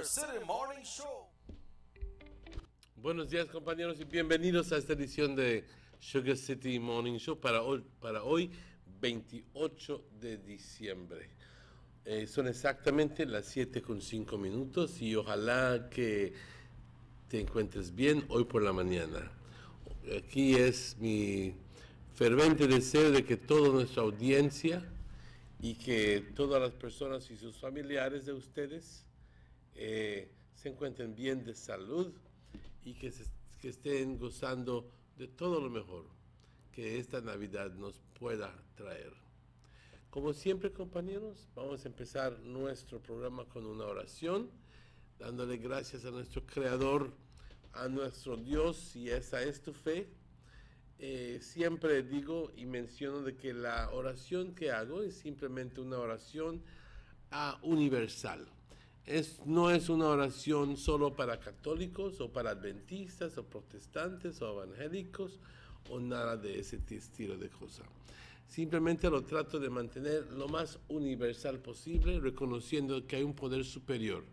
Sugar City Morning Show. Buenos días, compañeros, y bienvenidos a esta edición de Sugar City Morning Show para hoy 28 de diciembre. Son exactamente las 7:05 y ojalá que te encuentres bien hoy por la mañana. Aquí es mi ferviente deseo de que toda nuestra audiencia y que todas las personas y sus familiares de ustedes se encuentren bien de salud y que estén gozando de todo lo mejor que esta Navidad nos pueda traer. Como siempre, compañeros, vamos a empezar nuestro programa con una oración, dándole gracias a nuestro Creador, a nuestro Dios, si esa es tu fe. Siempre digo y menciono de que la oración que hago es simplemente una oración universal. No es una oración solo para católicos o para adventistas o protestantes o evangélicos o nada de ese estilo de cosas. Simplemente lo trato de mantener lo más universal posible, reconociendo que hay un poder superior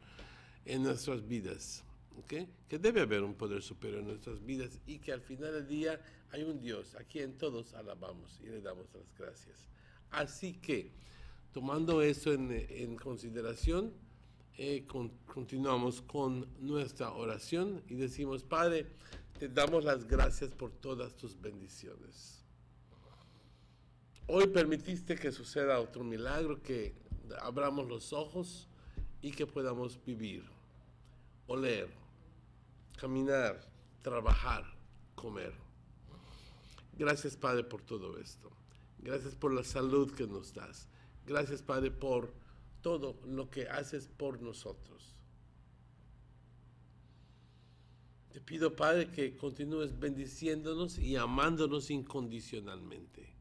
en nuestras vidas. ¿Okay? Que debe haber un poder superior en nuestras vidas y que al final del día hay un Dios a quien todos alabamos y le damos las gracias. Así que, tomando eso en consideración, continuamos con nuestra oración y decimos: Padre, te damos las gracias por todas tus bendiciones. Hoy permitiste que suceda otro milagro, que abramos los ojos y que podamos vivir, oler, caminar, trabajar, comer. Gracias, Padre, por todo esto. Gracias por la salud que nos das. Gracias, Padre, por todo lo que haces por nosotros. Te pido, Padre, que continúes bendiciéndonos y amándonos incondicionalmente.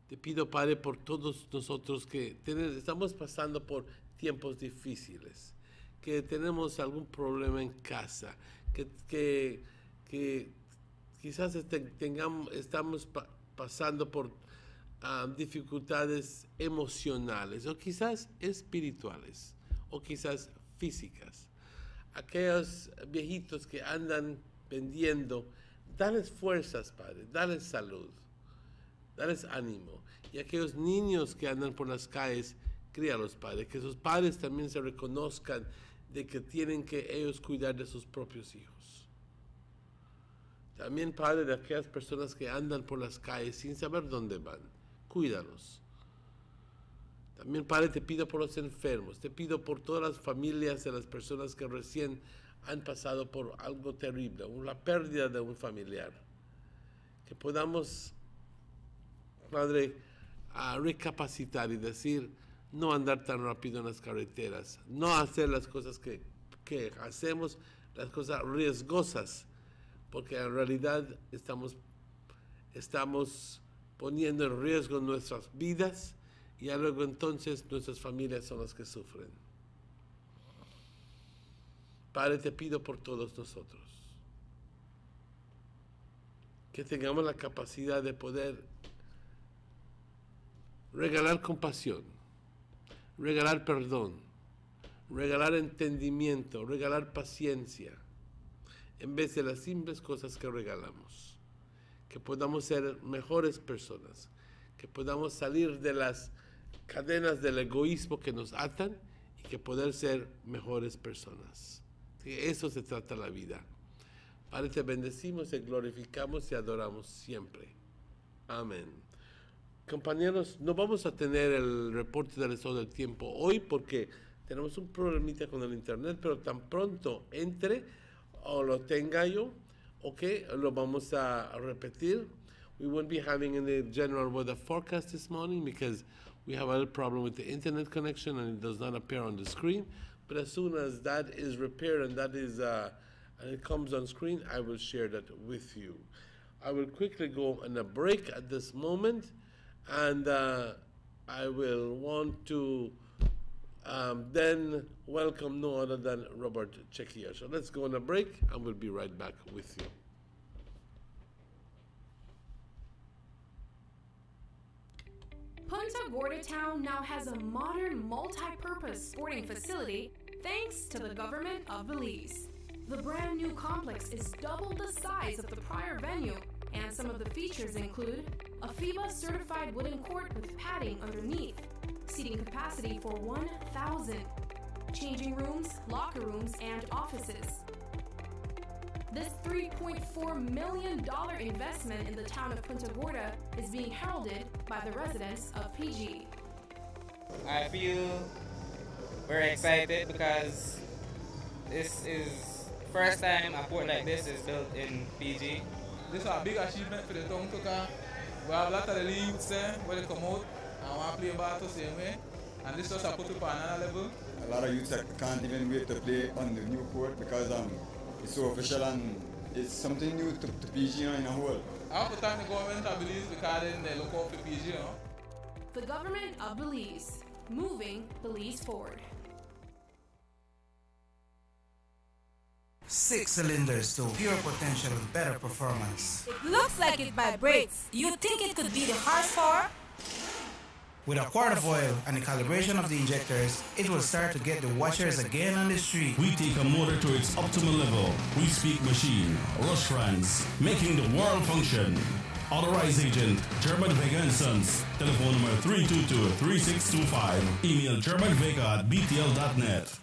Te pido, Padre, por todos nosotros que estamos pasando por tiempos difíciles, que tenemos algún problema en casa, que quizás estamos pasando por dificultades emocionales, o quizás espirituales, o quizás físicas. Aquellos viejitos que andan vendiendo, dales fuerzas, Padre, dales salud, dales ánimo. Y aquellos niños que andan por las calles, críalos, Padre, que sus padres también se reconozcan de que tienen que ellos cuidar de sus propios hijos. También, Padre, de aquellas personas que andan por las calles sin saber dónde van, cuídalos. También, Padre, te pido por los enfermos, te pido por todas las familias de las personas que recién han pasado por algo terrible, la pérdida de un familiar. Que podamos, Padre, recapacitar y decir: no andar tan rápido en las carreteras, no hacer las cosas que hacemos, las cosas riesgosas, porque en realidad estamos poniendo en riesgo nuestras vidas y luego entonces nuestras familias son las que sufren. Padre, te pido por todos nosotros que tengamos la capacidad de poder regalar compasión, regalar perdón, regalar entendimiento, regalar paciencia, en vez de las simples cosas que regalamos. Que podamos ser mejores personas, que podamos salir de las cadenas del egoísmo que nos atan y que poder ser mejores personas. De eso se trata la vida. Padre, te bendecimos, te glorificamos y adoramos siempre. Amén. Compañeros, no vamos a tener el reporte del estado del tiempo hoy porque tenemos un problemita con el internet, pero tan pronto entre o lo tenga yo, lo vamos a repetir. We won't be having any general weather forecast this morning because we have a little problem with the internet connection and it does not appear on the screen. But as soon as that is repaired and and it comes on screen, I will share that with you. I will quickly go on a break at this moment, and I will want to then welcome no other than Robert Chekia. So let's go on a break and we'll be right back with you. Punta Gorda town now has a modern multi-purpose sporting facility thanks to the government of Belize. The brand new complex is double the size of the prior venue, and some of the features include a FIBA certified wooden court with padding underneath, seating capacity for 1,000, changing rooms, locker rooms, and offices. This $3.4 million investment in the town of Punta Gorda is being heralded by the residents of PG. I feel very excited because this is first time a port like this is built in PG. This is a big achievement for the town because we have a lot of the youths there where they come out and want to play ball the same way, and this just a put it on another level. A lot of youths can't even wait to play on the new court because it's so official and it's something new to PG in a whole. I have to thank the government of Belize because they look out for PG, The government of Belize, moving Belize forward. 6 cylinders to pure potential with better performance. It looks like it vibrates. You think it could be the horsepower? With a quart of oil and the calibration of the injectors, it will start to get the watchers again on the street. We take a motor to its optimal level. We speak machine, Rush France, making the world function. Authorized agent, German Vega & Sons. Telephone number 322-3625. Email germanvega@btl.net.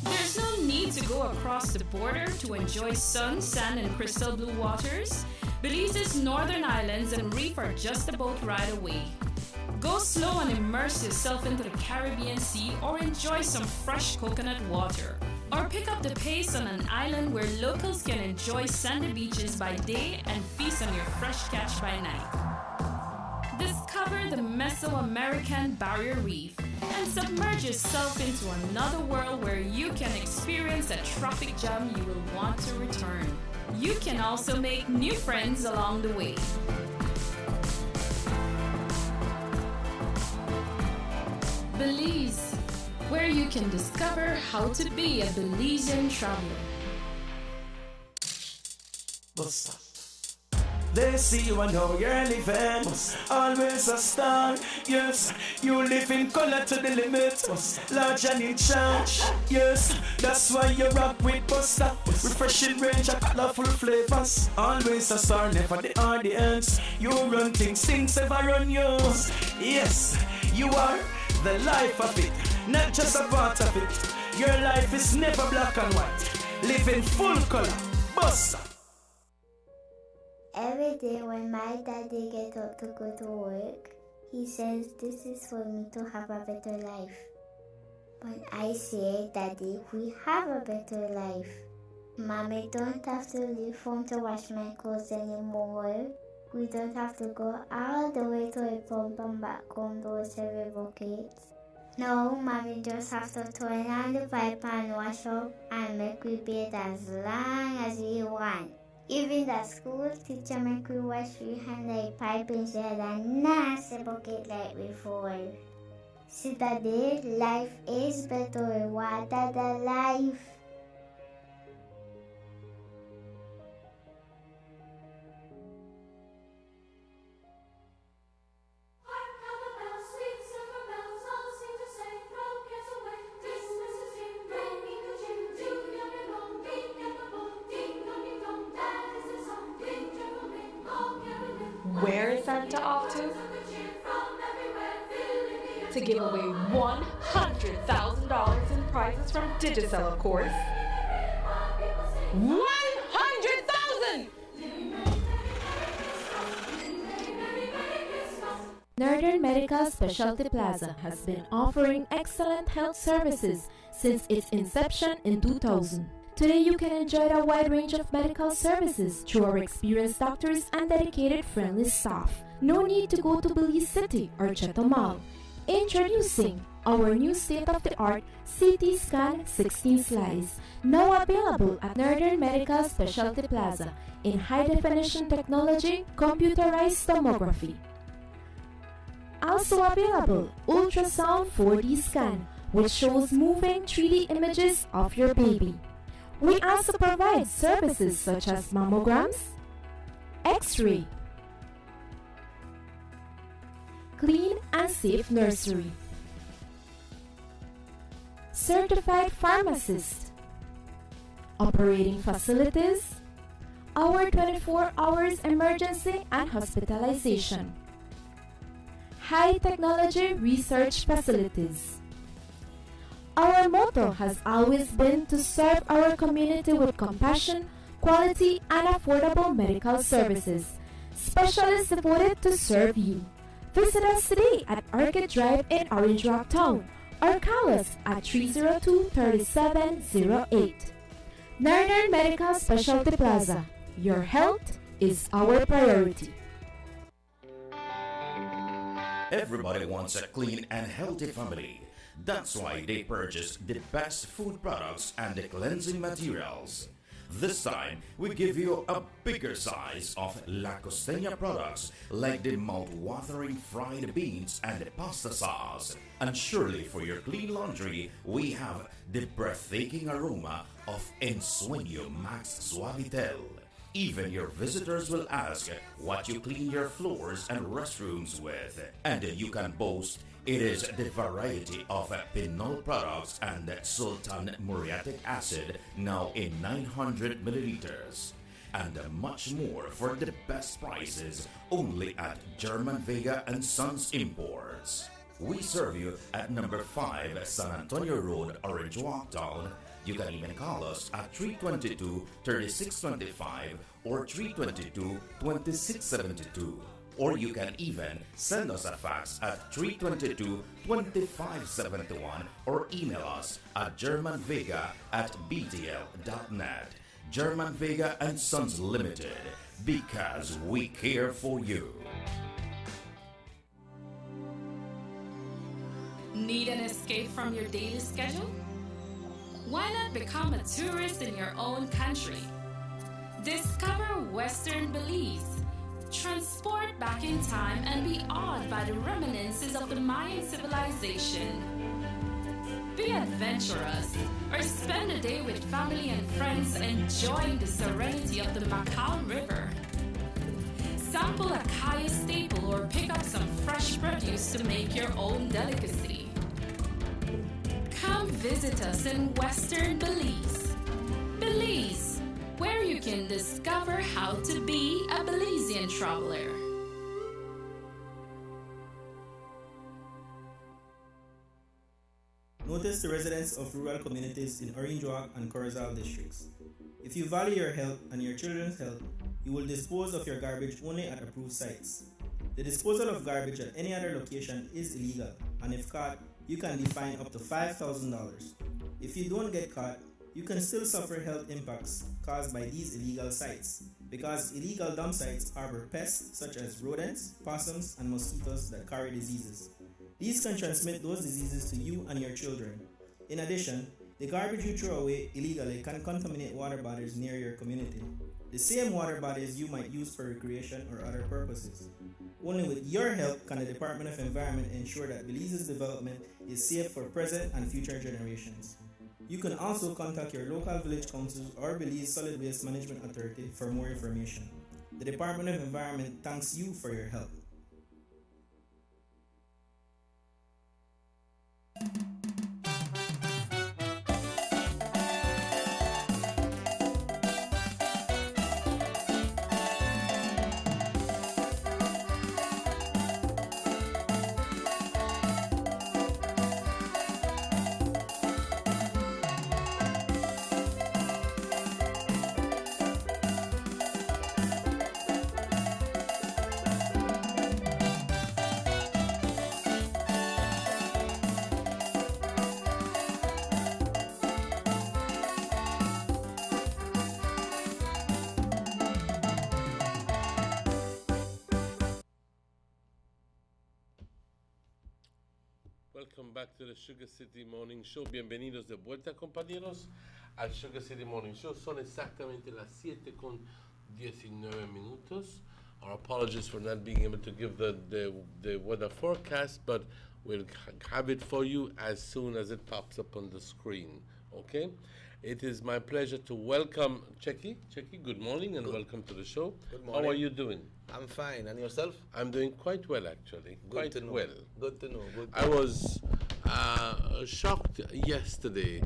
There's no need to go across the border to enjoy sun, sand, and crystal blue waters. Belize's northern islands and reef are just a boat ride away. Go slow and immerse yourself into the Caribbean Sea or enjoy some fresh coconut water. Or pick up the pace on an island where locals can enjoy sandy beaches by day and feast on your fresh catch by night. Discover the Mesoamerican Barrier Reef and submerge yourself into another world where you can experience a traffic jam you will want to return. You can also make new friends along the way. Belize, where you can discover how to be a Belizean traveler. They see you and know you're living. Always a star. Yes, you live in color to the limit. Large and in charge. Yes, that's why you rock with Buster. Refreshing range of colorful flavors. Always a star, never the audience. You run things ever run yours. Yes, you are the life of it, not just a part of it. Your life is never black and white. Live in full color. Buster. Every day when my daddy gets up to go to work, he says this is for me to have a better life. But I say, Daddy, we have a better life. Mommy don't have to leave home to wash my clothes anymore. We don't have to go all the way to a pump and back home to wash every bucket. No, Mommy just have to turn on the pipe and wash up and make we bathe as long as we want. Even the school teacher make we wash we hand like pipe instead of nasty bucket like before. See Daddy, life is better. Water the life. Where is Santa off to? To give away $100,000 in prizes from Digicel, of course. 100,000! Northern Medical Specialty Plaza has been offering excellent health services since its inception in 2000. Today you can enjoy a wide range of medical services through our experienced doctors and dedicated friendly staff. No need to go to Belize City or Chatham Mall. Introducing our new state-of-the-art CT Scan 16 slice, now available at Northern Medical Specialty Plaza in high-definition technology, computerized tomography. Also available, ultrasound 4D scan, which shows moving 3D images of your baby. We also provide services such as mammograms, X-ray, clean and safe nursery. Certified pharmacist. Operating facilities. Our 24 hours emergency and hospitalization. High technology research facilities. Our motto has always been to serve our community with compassion, quality, and affordable medical services. Specialists devoted to serve you. Visit us today at Orchid Drive in Orange Rock Town or call us at 302-3708. Northern Medical Specialty Plaza. Your health is our priority. Everybody wants a clean and healthy family. That's why they purchase the best food products and the cleansing materials. This time, we give you a bigger size of La Costeña products like the mouth-watering fried beans and the pasta sauce. And surely for your clean laundry, we have the breathtaking aroma of Ensueño Max Suavitel. Even your visitors will ask what you clean your floors and restrooms with. And you can boast it is the variety of Pinol products and Sultan muriatic acid now in 900 milliliters. And much more for the best prices only at German Vega and Sons Imports. We serve you at number 5 San Antonio Road, Orange Walk Town. You can even call us at 322-3625 or 322-2672. Or you can even send us a fax at 322-2571 or email us at germanvega@btl.net. German Vega and Sons Limited, because we care for you. Need an escape from your daily schedule? Why not become a tourist in your own country? Discover Western Belize. Transport back in time and be awed by the reminiscences of the Mayan civilization. Be adventurous or spend a day with family and friends enjoying the serenity of the Macau River. Sample a kaya staple or pick up some fresh produce to make your own delicacy. Come visit us in Western Belize. Belize, where you can discover how to be a Belizean traveler. Notice the residents of rural communities in Orange Walk and Corozal districts. If you value your health and your children's health, you will dispose of your garbage only at approved sites. The disposal of garbage at any other location is illegal, and if caught, you can be fined up to $5,000. If you don't get caught, you can still suffer health impacts caused by these illegal sites, because illegal dump sites harbor pests such as rodents, possums, and mosquitoes that carry diseases. These can transmit those diseases to you and your children. In addition, the garbage you throw away illegally can contaminate water bodies near your community, the same water bodies you might use for recreation or other purposes. Only with your help can the Department of Environment ensure that Belize's development is safe for present and future generations. You can also contact your local village council or Belize Solid Waste Management Authority for more information. The Department of Environment thanks you for your help. Welcome back to the Sugar City Morning Show. Bienvenidos de vuelta, compañeros, al Sugar City Morning Show. Son exactamente las 7:19. Our apologies for not being able to give the weather forecast, but we'll have it for you as soon as it pops up on the screen. Okay? It is my pleasure to welcome Checky. Checky, good morning and welcome to the show. Good morning. How are you doing? I'm fine. And yourself? I'm doing quite well, actually. Good to know. Well. Good to know. I was shocked yesterday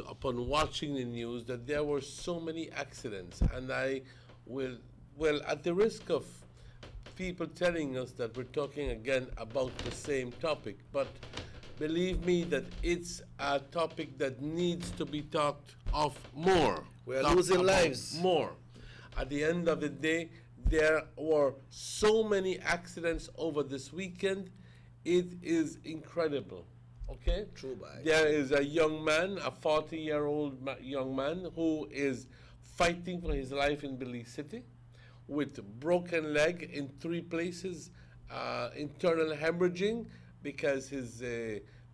upon watching the news that there were so many accidents, and I will, well, at the risk of people telling us that we're talking again about the same topic, but believe me that it's a topic that needs to be talked of more. We're losing lives. More. At the end of the day, there were so many accidents over this weekend. It is incredible. Okay? True, bye. There is a young man, a 40-year-old young man, who is fighting for his life in Belize City with broken leg in 3 places, internal hemorrhaging because his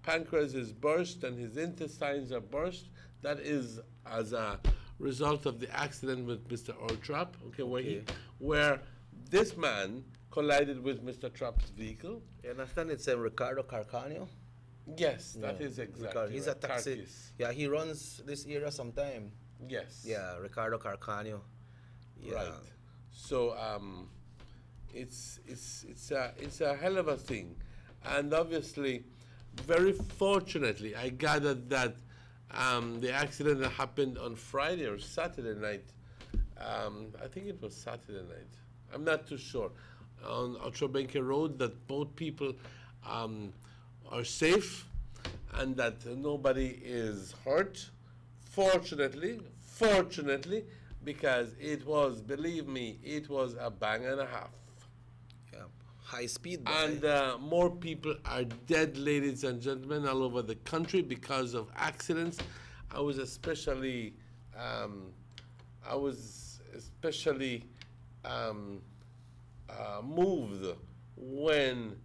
pancreas is burst and his intestines are burst. That is as a result of the accident with Mr. Trapp, where this man collided with Mr. Trapp's vehicle. You understand it's Ricardo Carcanio? Yes, that is exactly He's right. a taxi. Carcass. Yeah, he runs this area sometime. Yes. Yeah, Ricardo Carcanio. Yeah. Right. So it's a hell of a thing, and obviously, very fortunately, I gathered that the accident that happened on Friday or Saturday night, I think it was Saturday night. I'm not too sure. On Otrobenke Road, that both people are safe and that nobody is hurt. Fortunately, because it was, believe me, it was a bang and a half. Yeah, high speed. And more people are dead, ladies and gentlemen, all over the country because of accidents. I was especially moved when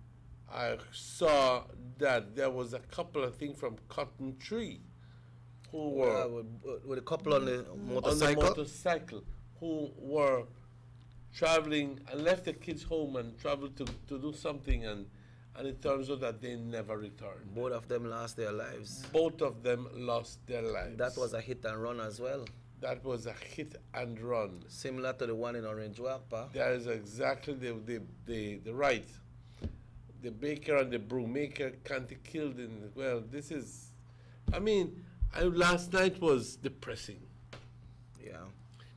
I saw that there was a couple, I think, from Cotton Tree who were with a couple on the motorcycle, who were traveling and left the kids home and traveled to do something, and it turns out that they never returned. Both of them lost their lives. Both of them lost their lives. That was a hit and run as well. That was a hit and run. Similar to the one in Orange Walk, pa? That is exactly the right. The baker and the brewmaker can't be killed in, well, this is, I mean, last night was depressing. Yeah.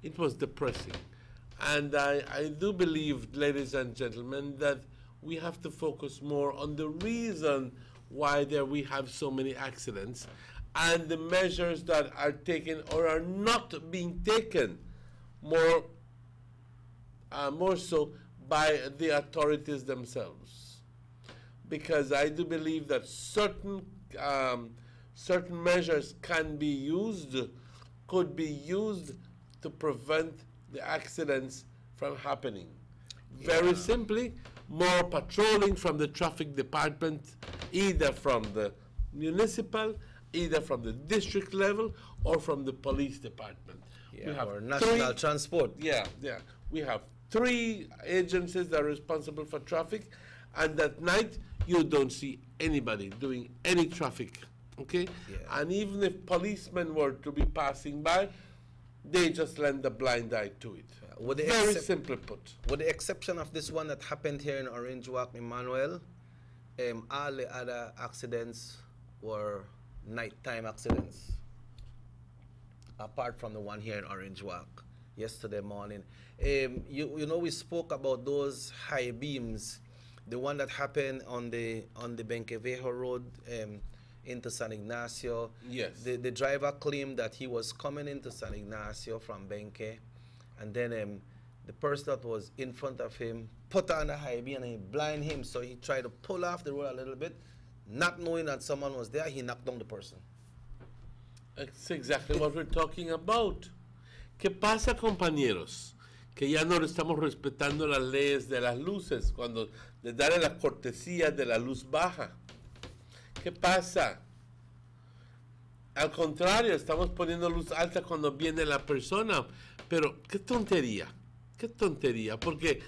It was depressing. And I do believe, ladies and gentlemen, that we have to focus more on the reason why we have so many accidents and the measures that are taken or are not being taken more so by the authorities themselves. Because I do believe that certain measures could be used to prevent the accidents from happening. Very simply, more patrolling from the traffic department, either from the municipal, either from the district level, or from the police department. We have or national transport. Yeah. We have 3 agencies that are responsible for traffic, and at night you don't see anybody doing any traffic. Okay? Yeah. And even if policemen were to be passing by, they just lend a blind eye to it. Very simply put. With the exception of this one that happened here in Orange Walk, Emmanuel, all the other accidents were nighttime accidents. Apart from the one here in Orange Walk yesterday morning. You know, we spoke about those high beams. The one that happened on the Benquevejo Road into San Ignacio. Yes. The driver claimed that he was coming into San Ignacio from Benque, and then the person that was in front of him put on the high beam and he blinded him, so he tried to pull off the road a little bit, not knowing that someone was there. He knocked down the person. That's exactly what we're talking about. ¿Qué pasa, compañeros? Que ya no estamos respetando las leyes de las luces cuando les dan las cortesías de la luz baja. ¿Qué pasa? Al contrario, estamos poniendo luz alta cuando viene la persona. Pero qué tontería, porque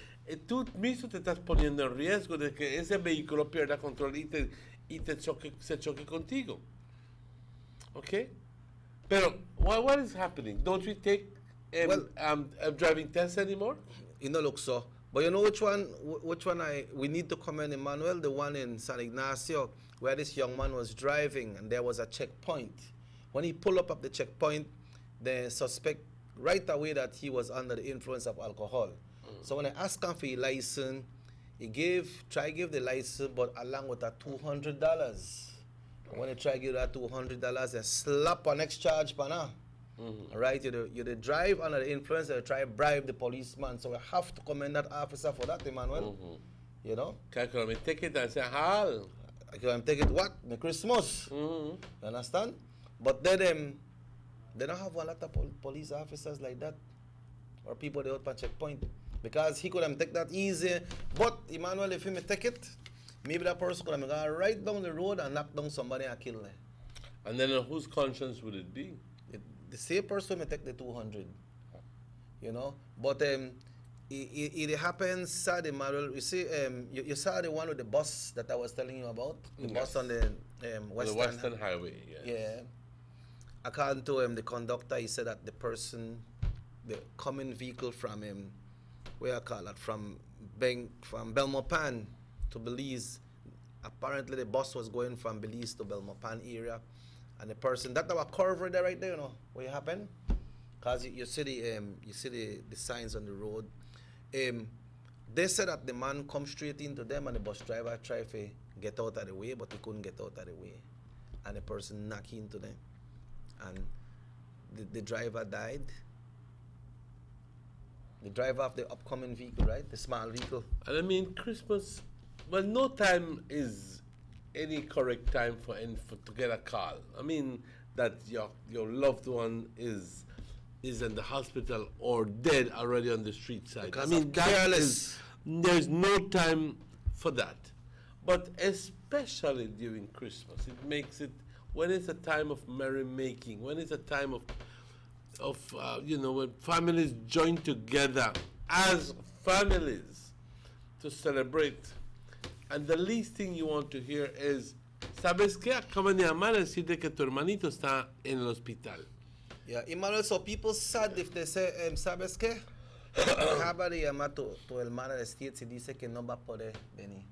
tú mismo te estás poniendo en riesgo de que ese vehículo pierda control y se choque contigo. ¿Ok? But what is happening? Don't we take driving tests anymore? You know, look so. But you know which one we need to commend Emmanuel? The one in San Ignacio, where this young man was driving and there was a checkpoint. When he pulled up at the checkpoint, the suspect right away that he was under the influence of alcohol. So when I asked him for his license, he tried to give the license, but along with that $200. When he tried to give that $200, they slap an next charge, pana. Right? You drive under the influence, they try to bribe the policeman. So we have to commend that officer for that, Emmanuel. You know? Can I take it and say, hal? I can take it what? The Christmas. You understand? But then they don't have a lot of police officers like that. Or people they out on checkpoint. Because he could have take that easy. But Emmanuel, if he may take it, maybe that person could have gone right down the road and knock down somebody and kill them. And then whose conscience would it be? The same person may take the 200. You know? But it happens sad, Emmanuel. You see, you saw the one with the bus that I was telling you about? The bus on the Western Highway, yes. Yeah. According to the conductor, he said that the coming vehicle from where I call it, from Belmopan to Belize. Apparently the bus was going from Belize to Belmopan area. And the person, that was curve right there, you know, what happened? Because you see the signs on the road. They said that the man come straight into them and the bus driver tried to get out of the way, but he couldn't get out of the way. And the person knocked into them. And the driver died. The driver of the upcoming vehicle, right? The small vehicle. And I mean, Christmas, well, no time is any correct time to get a call. I mean, that your loved one is in the hospital or dead already on the street side. Because I mean, there's no time for that. But especially during Christmas, it makes it, when it's a time of merrymaking, when it's a time of when families join together as families to celebrate. And the least thing you want to hear is, ¿sabes qué? Acaban de llamar a decirte que tu hermanito está en el hospital. Yeah, Emmanuel, so people sad if they say, ¿sabes qué? Acaba de llamar tu hermana de States y dice que no va a poder venir.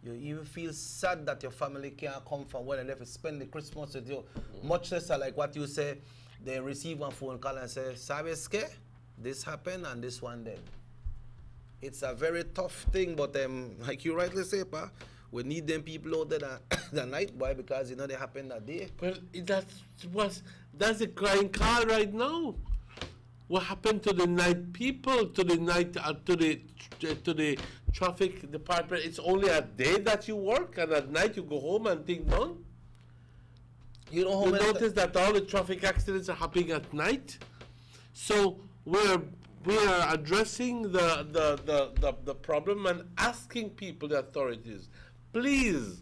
You even feel sad that your family can't come from where they live and spend the Christmas with you. Much less like what you say, they receive one phone call and say, ¿sabes qué? This happened and this one did. It's a very tough thing, but like you rightly say, Pa, we need them people out there the night, boy, because you know they happen that day. Well, that's a crying call right now. What happened to the night people, to the traffic department? It's only a day that you work, and at night you go home and think done. You notice that all the traffic accidents are happening at night. So we are addressing the problem and asking people, the authorities, please,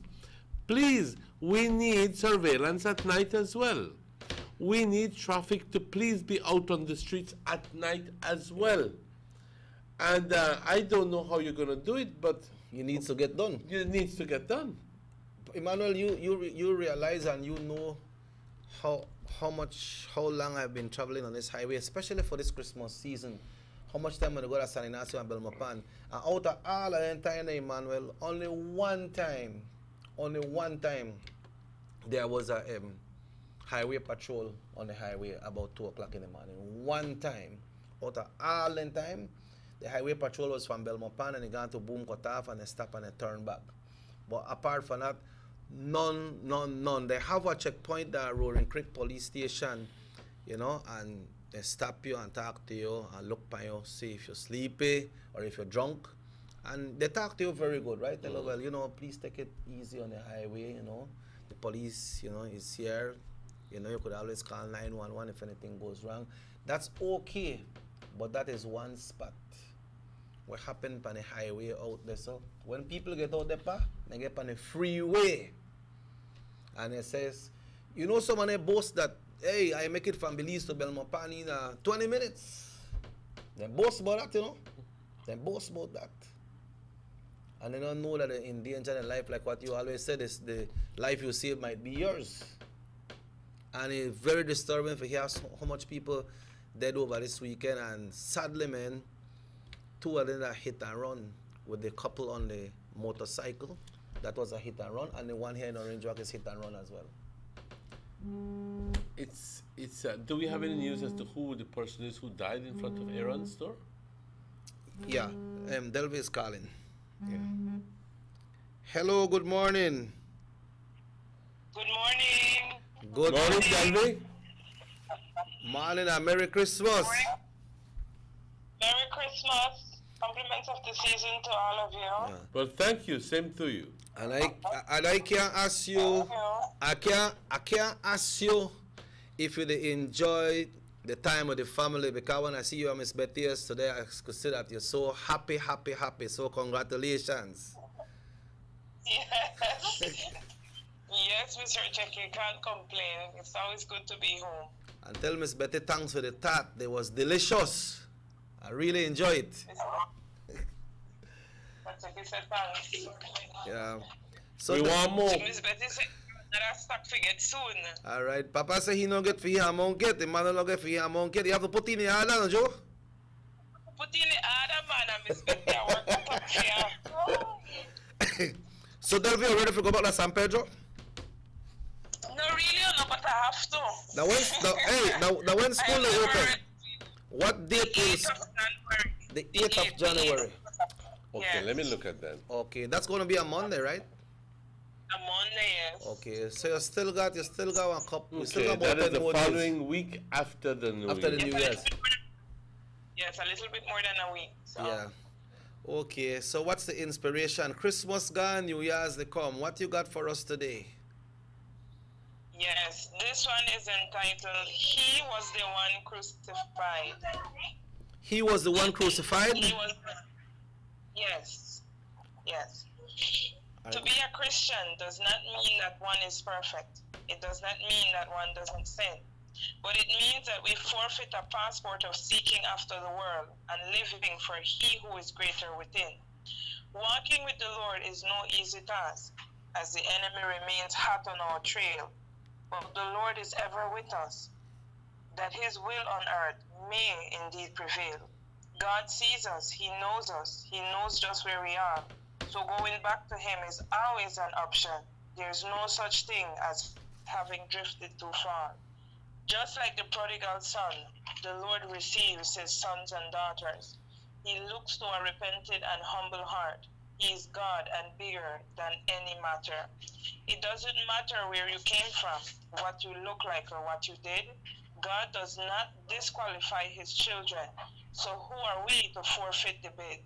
we need surveillance at night as well. We need traffic to please be out on the streets at night as well. And I don't know how you're going to do it, but it needs to get done. It needs to get done. Emmanuel, you realize and you know how long I've been traveling on this highway, especially for this Christmas season. How much time I'm going to go to San Ignacio and Belmopan. And out of all the entire Emmanuel, only one time, there was a highway patrol on the highway about 2 o'clock in the morning. One time. Out of all the time, the highway patrol was from Belmopan and they got to Boom Kotaf and they stop and they turn back. But apart from that, none. They have a checkpoint at Roaring Creek Police Station, you know, and they stop you and talk to you and look by you, see if you're sleepy or if you're drunk. And they talk to you very good, right? They go, well, you know, please take it easy on the highway, you know. The police, you know, is here. You know, you could always call 911 if anything goes wrong. That's okay, but that is one spot. What happened on the highway out there, so when people get out there, they get on the freeway. And it says, you know, someone boast that, hey, I make it from Belize to Belmopan in 20 minutes. They boast about that, you know. They boast about that. And they don't know that in danger in life, like what you always said, is the life you save might be yours. And it's very disturbing to hear how much people dead over this weekend. And sadly, man, 2 of them are hit and run with the couple on the motorcycle. That was a hit and run. And the one here in Orange Walk is hit and run as well. Do we have any news as to who the person is who died in front of Aaron's store? Yeah, Delvi is calling. Yeah. Hello, good morning. Good morning. Good morning, Delvi. Morning and Merry Christmas. Merry Christmas. Compliments of the season to all of you. Yeah. Well, thank you. Same to you. And I can't ask you. I can't ask you if you enjoy the time with the family, because when I see you and Miss Betty yesterday, I could see that you're so happy. So congratulations. Yes. Yes, Mr. Jackie, can't complain. It's always good to be home. And tell Miss Betty thanks for the tart. It was delicious. I really enjoyed it. That's a said thanks. Yeah. So we want more. Miss Betty said that stock forget soon. All right. Papa said he don't get for him, won't get. The man don't get for him, won't get. You have to put in the order, no, Joe? Put in the order, man, and Miss Betty, I work up here. So, Delvi, you ready to go back to San Pedro? No, really, no, but I have to. Now when school is open? What date is the 8th of January? Okay, yes. Let me look at that. Okay, that's going to be a Monday, right? A Monday, yes. Okay, so you still got one couple. Okay, that is the following week after the New Year. After the New Year. Yes, a little bit more than a week. So. Yeah. Okay, so what's the inspiration? Christmas gone, New Year's they come. What you got for us today? Yes, this one is entitled, He Was the One Crucified. He was the one crucified? Yes. To be a Christian does not mean that one is perfect. It does not mean that one doesn't sin. But it means that we forfeit a passport of seeking after the world and living for He who is greater within. Walking with the Lord is no easy task, as the enemy remains hot on our trail. But the Lord is ever with us, that His will on earth may indeed prevail. God sees us, He knows just where we are. So going back to Him is always an option. There's no such thing as having drifted too far. Just like the prodigal son, the Lord receives His sons and daughters. He looks to a repentant and humble heart. He is God and bigger than any matter. It doesn't matter where you came from, what you look like, or what you did. God does not disqualify His children. So who are we to forfeit the bid?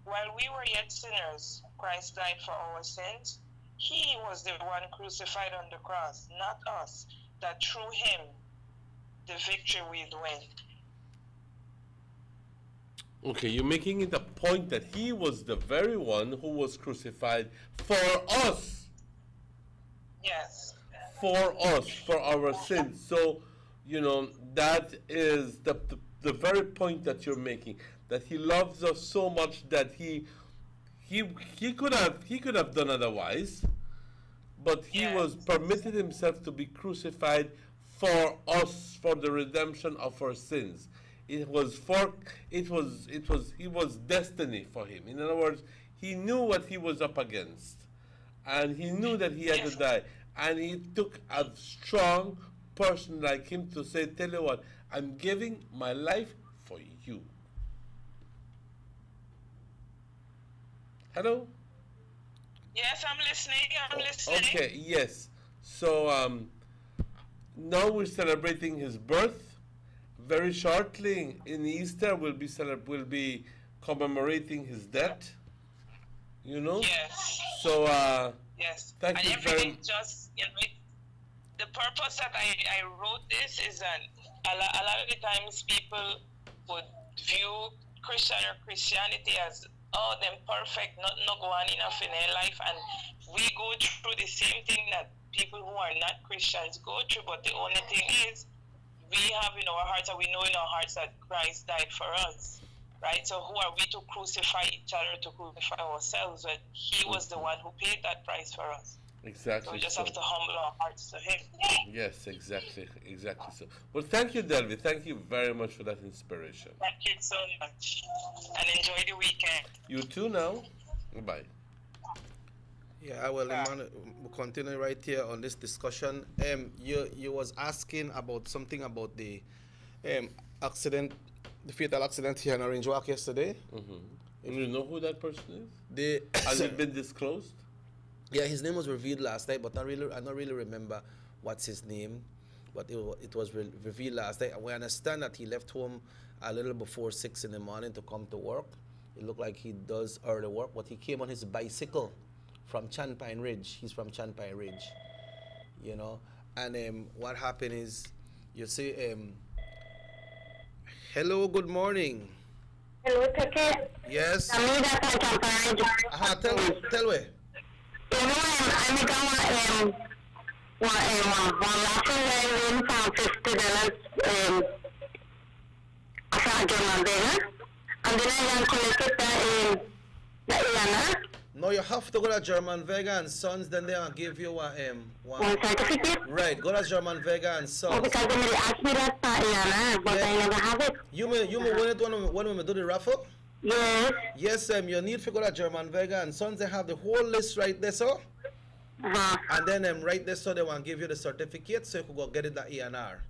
While we were yet sinners, Christ died for our sins. He was the one crucified on the cross, not us, that through Him the victory we'd win. Okay, you're making it a point that He was the very one who was crucified for us. Yes. For us, for our sins. So, that is the very point that you're making. That He loves us so much that he could have done otherwise, but He was permitted Himself to be crucified for us, for the redemption of our sins. It was destiny for Him. In other words, He knew what He was up against, and He knew that He had to die, and He took a strong person like Him to say, tell you what, I'm giving my life for you. Hello? Yes, I'm listening. Okay, yes. So now we're celebrating His birth. Very shortly in Easter we'll be commemorating His death. Yes. So yes. Thank you very much. Just the purpose that I wrote this is that a lot of the times people would view Christianity as them perfect, not going enough in their life, and we go through the same thing that people who are not Christians go through. But the only thing is, we have in our hearts, and we know in our hearts that Christ died for us, right? So who are we to crucify each other, to crucify ourselves when He was the one who paid that price for us? Exactly. So we just have to humble our hearts to Him. Yes, exactly so. Well, thank you, Delvi. Thank you very much for that inspiration. Thank you so much. And enjoy the weekend. You too now. Bye. Yeah, well, Emmanuel, we'll continue right here on this discussion. You was asking about something about the accident, the fatal accident here in Orange Walk yesterday. Mm-hmm. You know who that person is? Has it been disclosed? Yeah, his name was revealed last night, but I don't really remember what's his name. But it was revealed last night. We understand that he left home a little before 6 in the morning to come to work. It looked like he does early work, but he came on his bicycle from Champine Ridge. He's from Champine Ridge, you know. And what happened is, you see, hello, good morning. Hello, take care. Yes. Tell me that I can find. Tell me. You know, I'm going one last in $50 for German Vega. And then I can collect it the Iana. No, you have to go to German Vega and Sons, then they'll give you one certificate? Right, go to German Vega and Sons. Oh, because they asked me that for Iana, but I never have it. You may win it when we do the raffle? Yes. Yes, you need to go to German Vega and Sons. They have the whole list right there, so. And then right there, so they want to give you the certificate, so you can go get it at ENR.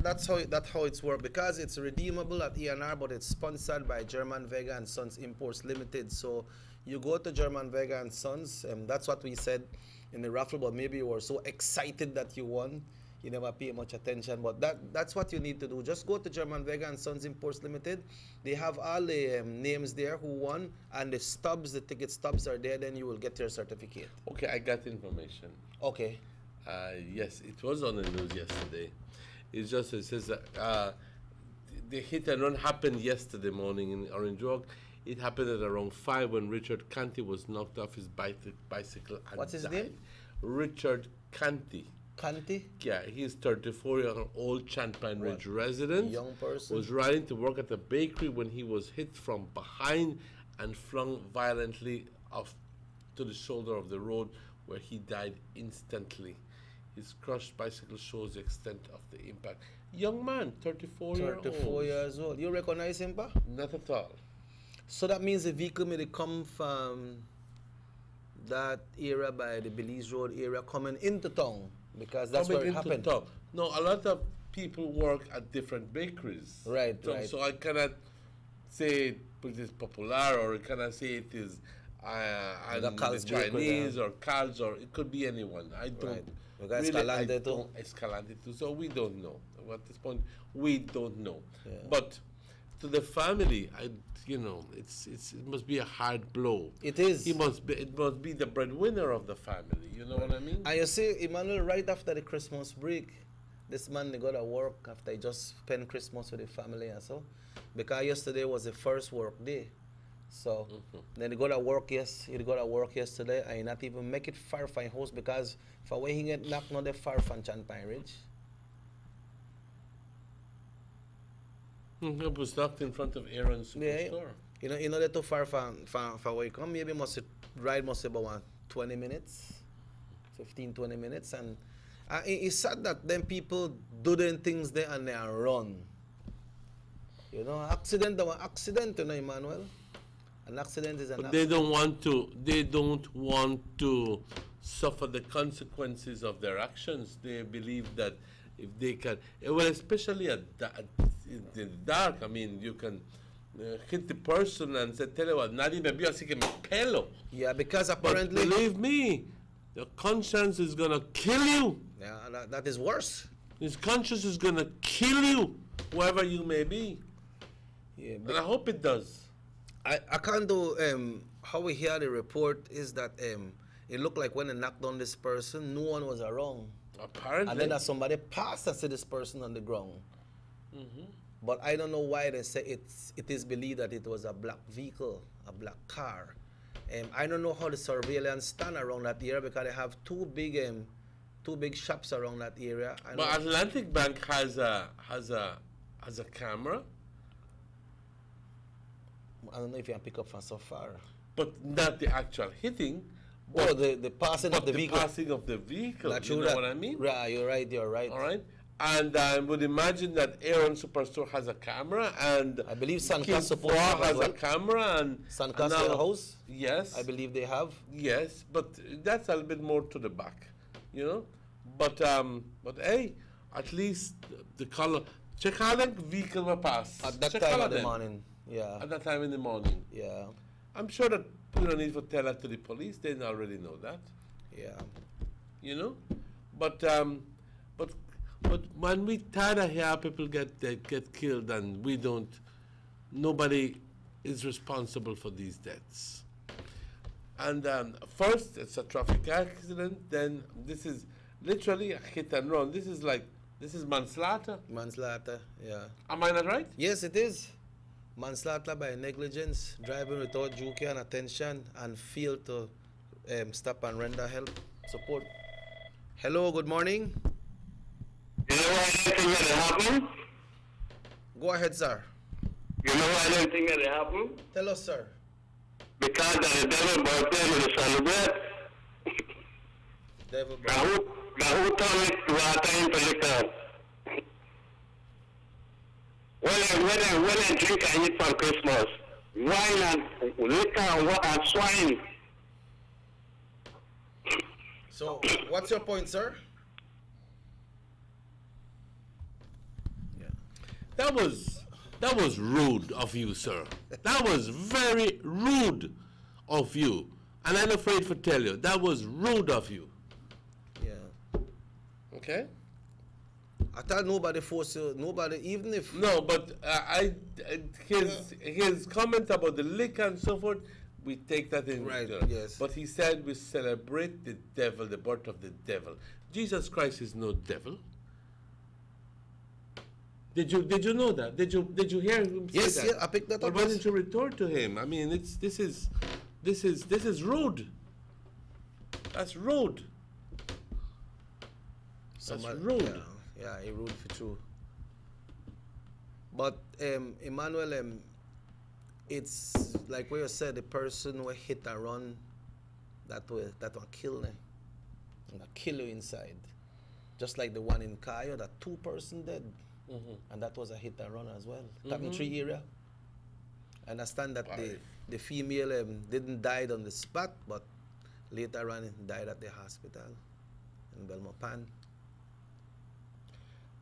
That's how it's worked, because it's redeemable at ENR, but it's sponsored by German Vega and Sons Imports Limited. So you go to German Vega and Sons, and that's what we said in the raffle. But maybe you were so excited that you won, you never pay much attention. But that's what you need to do. Just go to German Vega and Sons Imports Limited. They have all the names there who won, and the stubs, the ticket stubs are there. Then you will get your certificate. Okay, I got information. Okay. Yes, it was on the news yesterday. It says that the hit and run happened yesterday morning in Orange Walk. It happened at around 5 when Richard Canty was knocked off his bicycle and What's his died. name? Richard Canty. Canty? Yeah, he's 34-year-old Champine Ridge resident. Young person. Was riding to work at the bakery when he was hit from behind and flung violently off to the shoulder of the road, where he died instantly. His crushed bicycle shows the extent of the impact. Young man, 34 years old. You recognize him, pa? Not at all. So that means the vehicle may come from that area by the Belize Road area coming into town, because that's where it happened. Town. No, a lot of people work at different bakeries. Right, right. So I cannot say it is Popular, or I cannot say it is the Chinese or Carl's, or it could be anyone. I don't. Right. Really, Escalante too. So we don't know. At this point, we don't know. Yeah. But to the family, it must be a hard blow. It is. It must be the breadwinner of the family. You know what I mean? And you see, Emmanuel, right after the Christmas break, this man, they got to work after he just spent Christmas with the family and so, because yesterday was the first work day. So then he got to work yesterday, and he not even make it far from his house, because for when he get knocked, not that far from Champine Ridge. It was knocked in front of Aaron's superstore. Yeah, you know they're too far from where you come. Maybe must about 20 minutes, 15, 20 minutes, and it's sad that then people do them things there and they run. You know, accident, you know, Emmanuel. An accident is an accident. They don't want to suffer the consequences of their actions. They believe that if they can, well, especially in the dark, I mean, you can hit the person and say, tell you what, nadie me vio, así que me pelo. Yeah, because apparently, but believe me, your conscience is gonna kill you. Yeah, that is worse. His conscience is gonna kill you, whoever you may be. Yeah, and I hope it does. I can't do, how we hear the report is that it looked like when they knocked on this person, no one was around. Apparently. And then as somebody passed and see this person on the ground. But I don't know why they say it is believed that it was a black vehicle, a black car. I don't know how the surveillance stand around that area, because they have two big shops around that area. But Atlantic Bank has a camera. I don't know if you can pick up from so far. but not the actual hitting. Oh, the passing of the vehicle. The passing of the vehicle. Not you true know that. what I mean? Right, you're right. All right. And I would imagine that Aaron Superstore has a camera, and I believe San King Casa Froid has a camera, and San Casa house. Yes, I believe they have. Yes, but that's a little bit more to the back, you know. But hey, at least the color. Check how the vehicle will pass. At that Check time color in the them. morning. Yeah. At that time in the morning. Yeah. I'm sure that we don't need to tell that to the police. They already know that. Yeah. You know, but when we tired of hear people get killed and we don't, nobody is responsible for these deaths. And first it's a traffic accident. Then this is literally a hit and run. This is manslaughter. Manslaughter. Yeah. Am I not right? Yes, it is. Manslaughter by negligence, driving without due care and attention, and fail to stop and render help support. Hello, good morning. You know why I don't think that happened? Go ahead, sir. You know why I don't think that happened? Tell us, sir. Because of the devil birthday we celebrate. Devil birthday. Who told me water into liquor? When I drink and eat for Christmas, wine and liquor and swine. So, what's your point, sir? That was rude of you, sir. That was very rude of you. And I'm afraid to tell you, that was rude of you. Yeah. Okay? I thought nobody forced you, nobody, even if... No, but his comment about the liquor and so forth, we take that in. Right, yes. But he said we celebrate the devil, the birth of the devil. Jesus Christ is no devil. Did you know that? Did you hear him say yes, that? Yeah, I picked that up. Why didn't you retort to him? I mean, this is rude. That's rude. That's rude. Yeah, he rude for true. But Emmanuel, it's like what you said. The person who hit and run, that will kill them, and kill you inside. Just like the one in Cayo, that 2 person dead. And that was a hit and run as well. Happened 3 area. I understand that the female didn't die on the spot, but later on died at the hospital in Belmopan.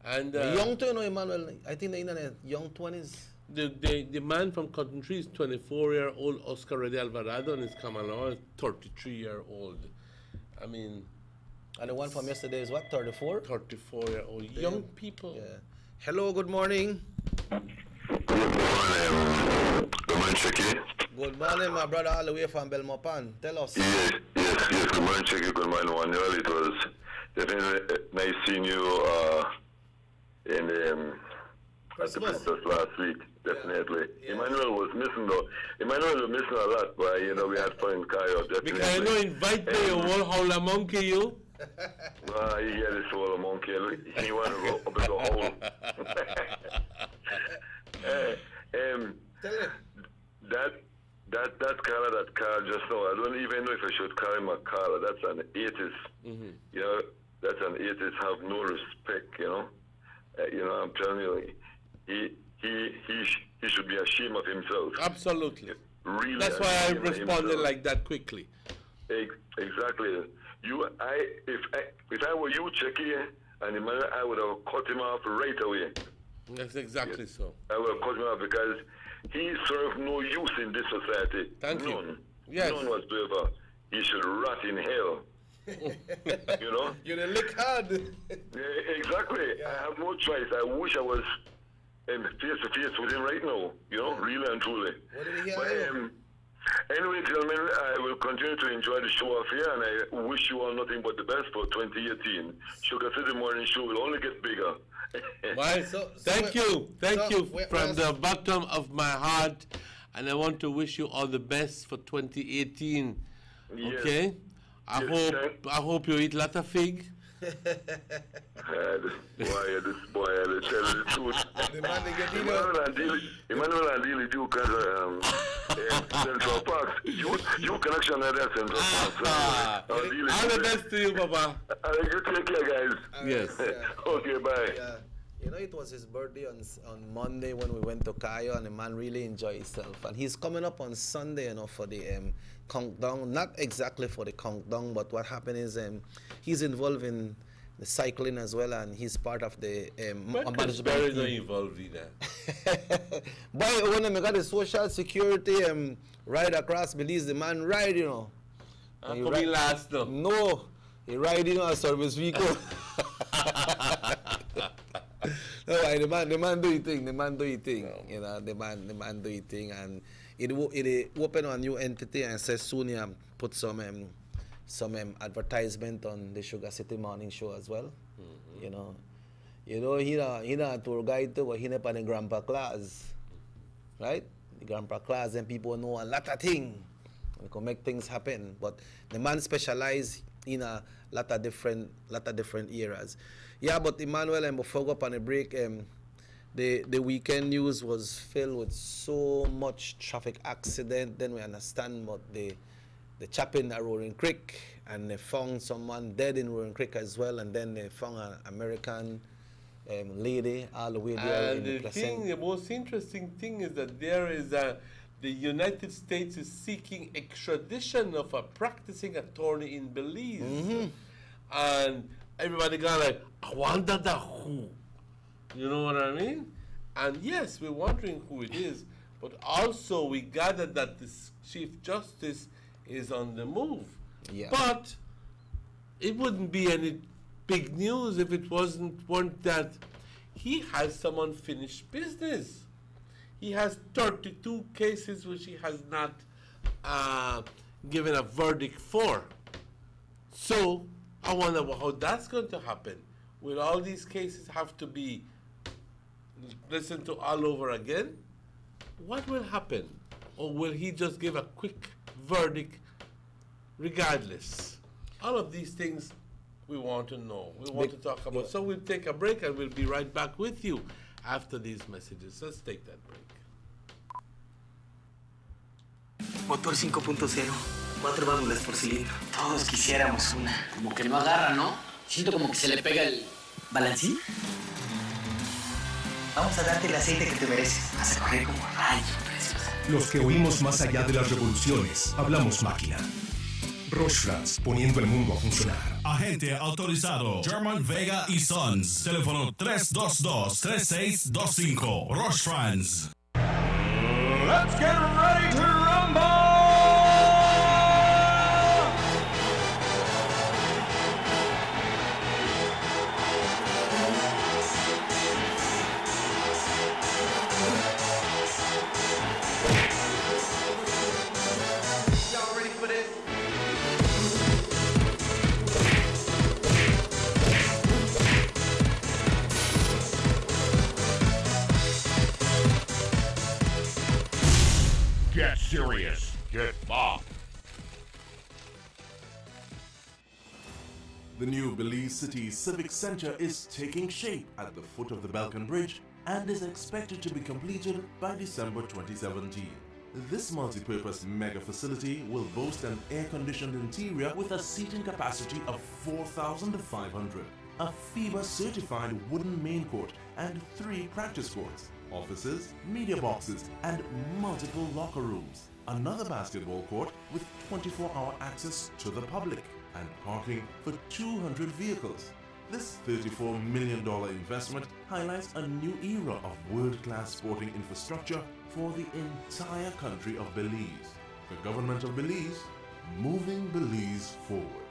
And the young to, you know, Emmanuel, I think they're in their young 20s. The man from Cotton Tree is 24-year-old Oscar Rede Alvarado, and his Kamala is 33-year-old. I mean... And the one from yesterday is what, 34? 34-year-old young people. Yeah. Hello, good morning. Good morning. Good morning, Checky. Good morning, my brother, all the way from Belmopan. Tell us. Yes. Good morning, Checky. Good morning, Manuel. It was definitely nice seeing you in the Christmas last week. Definitely. Yeah. Emmanuel was missing though. Emmanuel was missing a lot, but you know we had fun in Cayo. Because I know invite me a whole howler monkey you. He had this whole monkey. He wanted to go up in the hole. That Carla, that Carl just now, I don't even know if I should call him a Carla. That's an atheist. You know, that's an atheist. Have no respect. You know, I'm telling you, he should be ashamed of himself. Absolutely. Really. That's why I responded like that quickly. Exactly. If I were you, Checky, and Emmanuel, I would have cut him off right away. That's exactly so. I would have cut him off because he served no use in this society. Thank you. None. Yes. None whatsoever. He should rot in hell. You know? You're the lick hard. Exactly. Yeah. I have no choice. I wish I was face to face with him right now. You know, really and truly. What did he hear? Anyway, gentlemen, I will continue to enjoy the show off here, and I wish you all nothing but the best for 2018. Sugar City Morning Show will only get bigger. Why? Thank you from the bottom of my heart, and I want to wish you all the best for 2018. Yes. Okay? I hope you eat a lot of fig. This boy, I tell you the truth. Emmanuel and deal with you because Central Park. You connection at that Central Park. All the best to you, Papa. You take care, guys. Yes. Okay, bye. Yeah. You know, it was his birthday on Monday when we went to Cayo, and the man really enjoyed himself. And he's coming up on Sunday, you know, for the countdown. Not exactly for the countdown, but what happened is he's involved in the cycling as well, and he's part of the management team. Involved in that. But when I got the social security ride across Belize, the man ride, you know. Coming last, though. No, he ride, you know, a service vehicle. No, the man do his thing. You know, the man do his thing, and it open a new entity, and says soon put some advertisement on the Sugar City Morning Show as well. You know, he a tour guide too, but he not on the grandpa class, right? The grandpa class, and people know a lot of things. We can make things happen, but the man specialize in a lot of different areas. Yeah, but Emmanuel, and before go up on a break, the weekend news was filled with so much traffic accident. Then we understand about the chopping at Roaring Creek, and they found someone dead in Roaring Creek as well, and then they found an American lady all the way there. And the most interesting thing is that there is the United States is seeking extradition of a practicing attorney in Belize, and everybody got like, I wonder who. You know what I mean? And yes, we're wondering who it is, but also we gathered that the Chief Justice is on the move. Yeah. But it wouldn't be any big news if it weren't that he has some unfinished business. He has 32 cases which he has not given a verdict for. So I wonder how that's going to happen. Will all these cases have to be listened to all over again? What will happen? Or will he just give a quick verdict regardless? All of these things we want to know. We want to talk about. So we'll take a break, and we'll be right back with you after these messages. Let's take that break. Motor 5.0, 4 válvulas por cilindro. Todos quisiéramos una. Como que no agarra, ¿no? Siento como que se le pega el balancín. Vamos a darte el aceite que te mereces. Vas a correr como rayos, preciosa. Los que oímos más allá de las revoluciones, hablamos máquina. Roche, poniendo el mundo a funcionar. Agente autorizado German Vega y Sons. Teléfono 322-3625. Roche France. Let's get ready to rumble! Y'all ready for this? Get serious. Get bopped. The new Belize City Civic Center is taking shape at the foot of the Balkan Bridge and is expected to be completed by December 2017. This multi-purpose mega facility will boast an air-conditioned interior with a seating capacity of 4,500, a FIBA-certified wooden main court and 3 practice courts, offices, media boxes, and multiple locker rooms, another basketball court with 24-hour access to the public, and parking for 200 vehicles. This $34 million investment highlights a new era of world-class sporting infrastructure for the entire country of Belize. The government of Belize, moving Belize forward.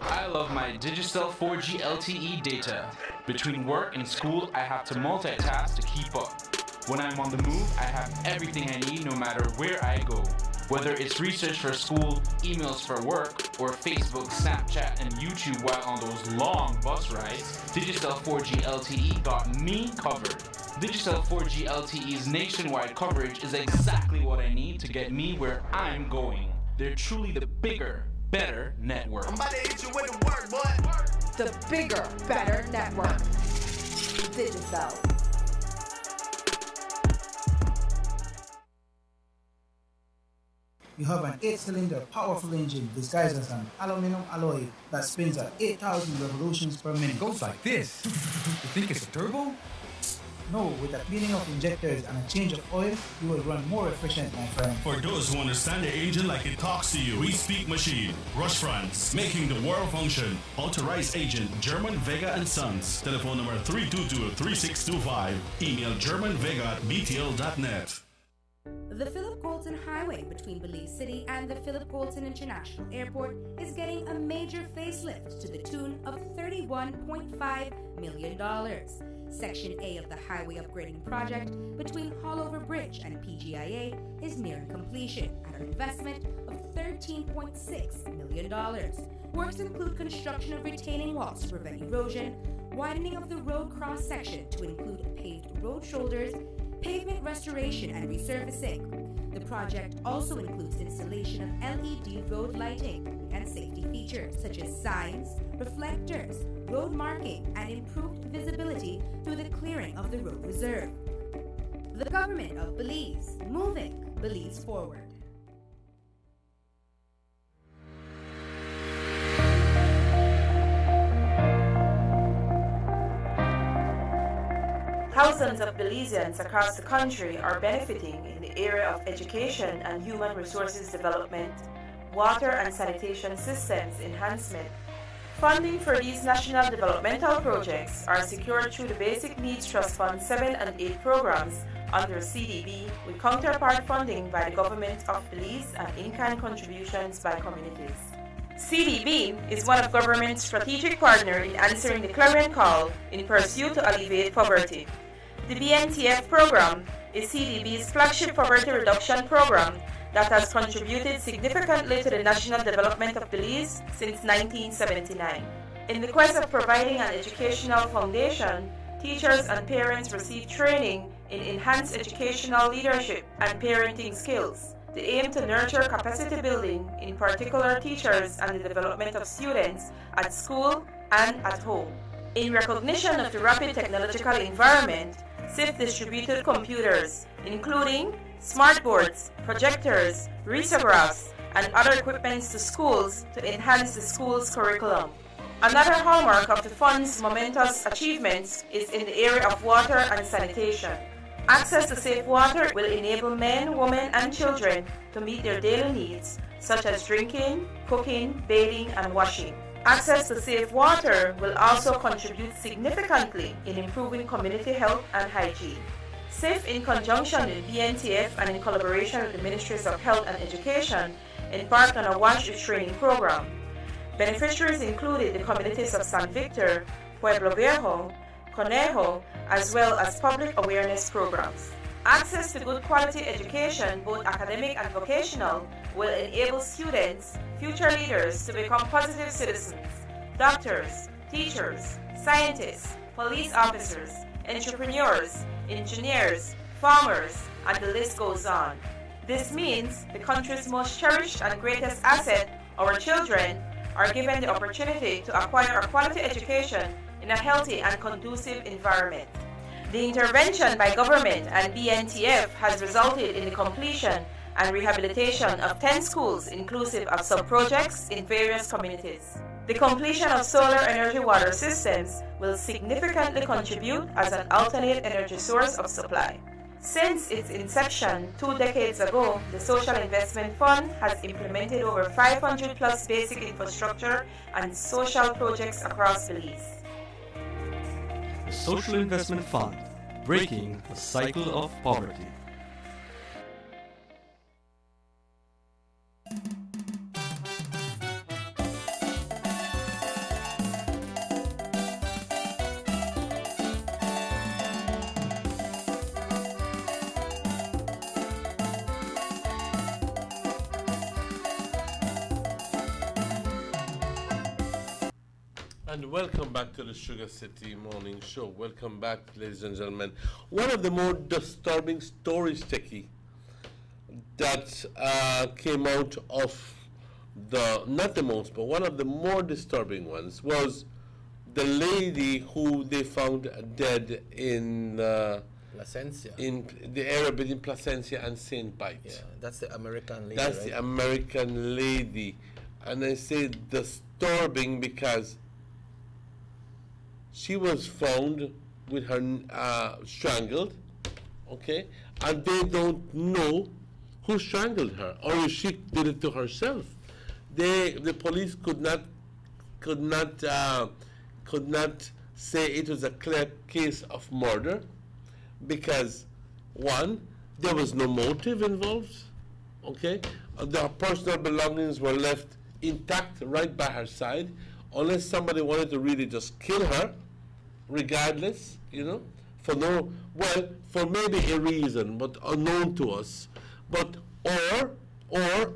I love my Digicel 4G LTE data. Between work and school, I have to multitask to keep up. When I'm on the move, I have everything I need no matter where I go. Whether it's research for school, emails for work, or Facebook, Snapchat, and YouTube while on those long bus rides, Digicel 4G LTE got me covered. Digicel 4G LTE's nationwide coverage is exactly what I need to get me where I'm going. They're truly the bigger, better network. I'm about to hit you with the word, boy. The bigger, better network. Digicel. You have an 8-cylinder powerful engine disguised as an aluminum alloy that spins at 8,000 revolutions per minute. It goes like this. You think it's a turbo? No, with the cleaning of injectors and a change of oil, you will run more efficient, my friend. For those who understand the engine like it talks to you, we speak machine. Rush France, making the world function. Authorized agent, German Vega & Sons. Telephone number 322-3625. Email germanvega@btl.net. The Philip Colton Highway between Belize City and the Philip Colton International Airport is getting a major facelift to the tune of $31.5 million. Section A of the highway upgrading project between Haulover Bridge and PGIA is nearing completion at an investment of $13.6 million. Works include construction of retaining walls to prevent erosion, widening of the road cross-section to include paved road shoulders, pavement restoration and resurfacing. The project also includes installation of LED road lighting and safety features such as signs, reflectors, road marking, and improved visibility through the clearing of the road reserve. The government of Belize, moving Belize forward. Thousands of Belizeans across the country are benefiting in the area of education and human resources development, water and sanitation systems enhancement. Funding for these national developmental projects are secured through the Basic Needs Trust Fund 7 and 8 programs under CDB, with counterpart funding by the government of Belize and in-kind contributions by communities. CDB is one of government's strategic partners in answering the clarion call in pursuit to alleviate poverty. The BNTF program is CDB's flagship poverty reduction program that has contributed significantly to the national development of Belize since 1979. In the quest of providing an educational foundation, teachers and parents receive training in enhanced educational leadership and parenting skills. The aim to nurture capacity building, in particular teachers and the development of students at school and at home. In recognition of the rapid technological environment, SIF distributed computers, including smartboards, projectors, risographs, and other equipments to schools to enhance the school's curriculum. Another hallmark of the fund's momentous achievements is in the area of water and sanitation. Access to safe water will enable men, women, and children to meet their daily needs, such as drinking, cooking, bathing, and washing. Access to safe water will also contribute significantly in improving community health and hygiene. SIF, in conjunction with BNTF and in collaboration with the Ministries of Health and Education, embarked on a wash training program. Beneficiaries included the communities of San Victor, Pueblo Viejo, Conejo, as well as public awareness programs. Access to good quality education, both academic and vocational, will enable students, future leaders, to become positive citizens, doctors, teachers, scientists, police officers, entrepreneurs, engineers, farmers, and the list goes on. This means the country's most cherished and greatest asset, our children, are given the opportunity to acquire a quality education in a healthy and conducive environment. The intervention by government and BNTF has resulted in the completion and rehabilitation of 10 schools inclusive of sub-projects in various communities. The completion of solar energy water systems will significantly contribute as an alternate energy source of supply. Since its inception 2 decades ago, the Social Investment Fund has implemented over 500 plus basic infrastructure and social projects across Belize. The Social Investment Fund, breaking the cycle of poverty. And welcome back to the Sugar City Morning Show. Welcome back, ladies and gentlemen. One of the more disturbing stories, Techie, that came out of not the most, but one of the more disturbing ones was the lady who they found dead in Placencia. In the area between Placencia and St. Bite. Yeah, that's the American lady. That's right? the American lady. And I say disturbing because she was found with her strangled, okay? And they don't know who strangled her, or if she did it to herself. The police could not say it was a clear case of murder because, one, there was no motive involved, okay? The personal belongings were left intact right by her side, unless somebody wanted to really just kill her, regardless, for maybe a reason, but unknown to us. But, or,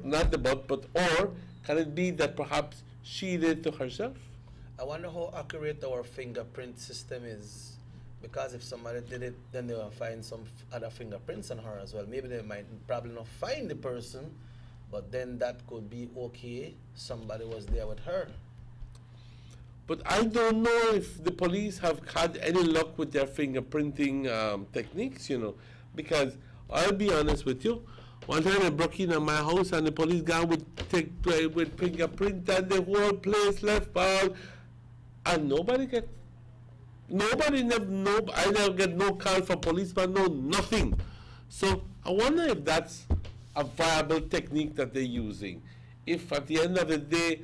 not the but, or, can it be that perhaps she did it to herself? I wonder how accurate our fingerprint system is, because if somebody did it, then they will find some other fingerprints on her as well. Maybe they might probably not find the person, but then that could be okay. Somebody was there with her. But I don't know if the police have had any luck with their fingerprinting techniques, because I'll be honest with you. One time I broke in my house and the police guy would with fingerprint and the whole place left out, and I never get no call from policeman, no nothing. So I wonder if that's a viable technique that they're using. If at the end of the day,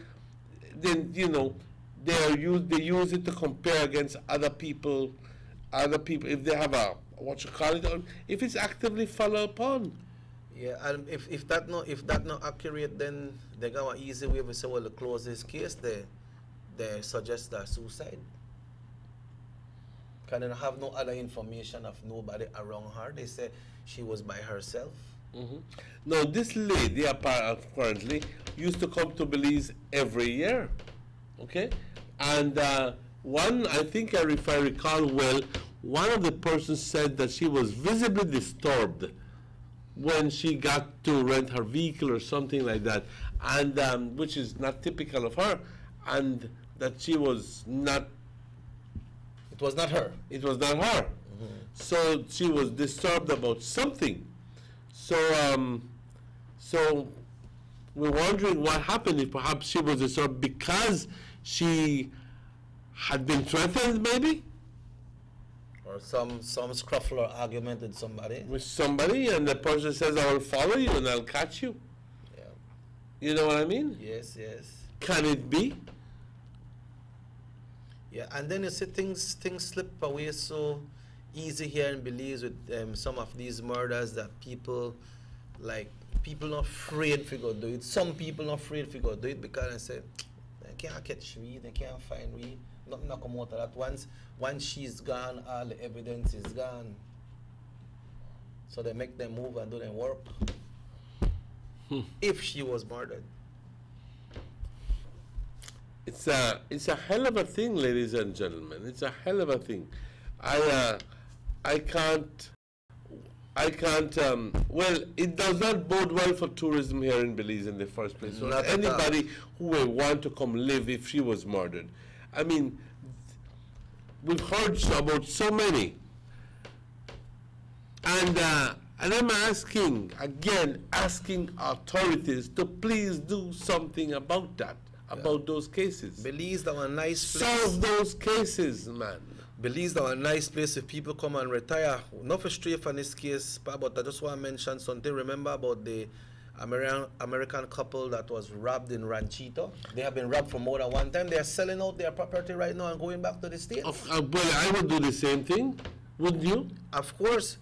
then they use it to compare against other people. If they have a if it's actively followed upon. Yeah, and if that not accurate, then they got an easy way to say, well, to close this case, they suggest that suicide. Can they have no other information of nobody around her? They say she was by herself. Mm-hmm. No, this lady apparently used to come to Belize every year, okay? And one, I think if I recall well, one of the persons said that she was visibly disturbed when she got to rent her vehicle or something like that, and which is not typical of her, and that she was not. It was not her. It was not her. Mm-hmm. So she was disturbed about something. So we're wondering what happened, if perhaps she was disturbed because she had been threatened, maybe? Or some scruffle or argument with somebody. With somebody, and the person says, I will follow you and I'll catch you. Yeah. You know what I mean? Yes, yes. Can it be? Yeah, and then you see things slip away so easy here in Belize with some of these murders that people not afraid to go do it. Some people not afraid to go do it because they say, they can't catch me, they can't find me. Nothing will come out of that. Once she's gone, all the evidence is gone. So they make them move and do their work. If she was murdered. It's a hell of a thing, ladies and gentlemen. It's a hell of a thing. I can't. Well, it does not bode well for tourism here in Belize in the first place. So not anybody who will want to come live if she was murdered. I mean, we've heard about so many, and I'm asking authorities to please do something about that. About those cases. Belize that a nice place. Solve those cases, man. Belize that a nice place if people come and retire. Not for straight from this case, but I just want to mention something. Remember about the American couple that was robbed in Ranchito? They have been robbed for more than one time. They are selling out their property right now and going back to the States. Well, I would do the same thing. Wouldn't you? Of course.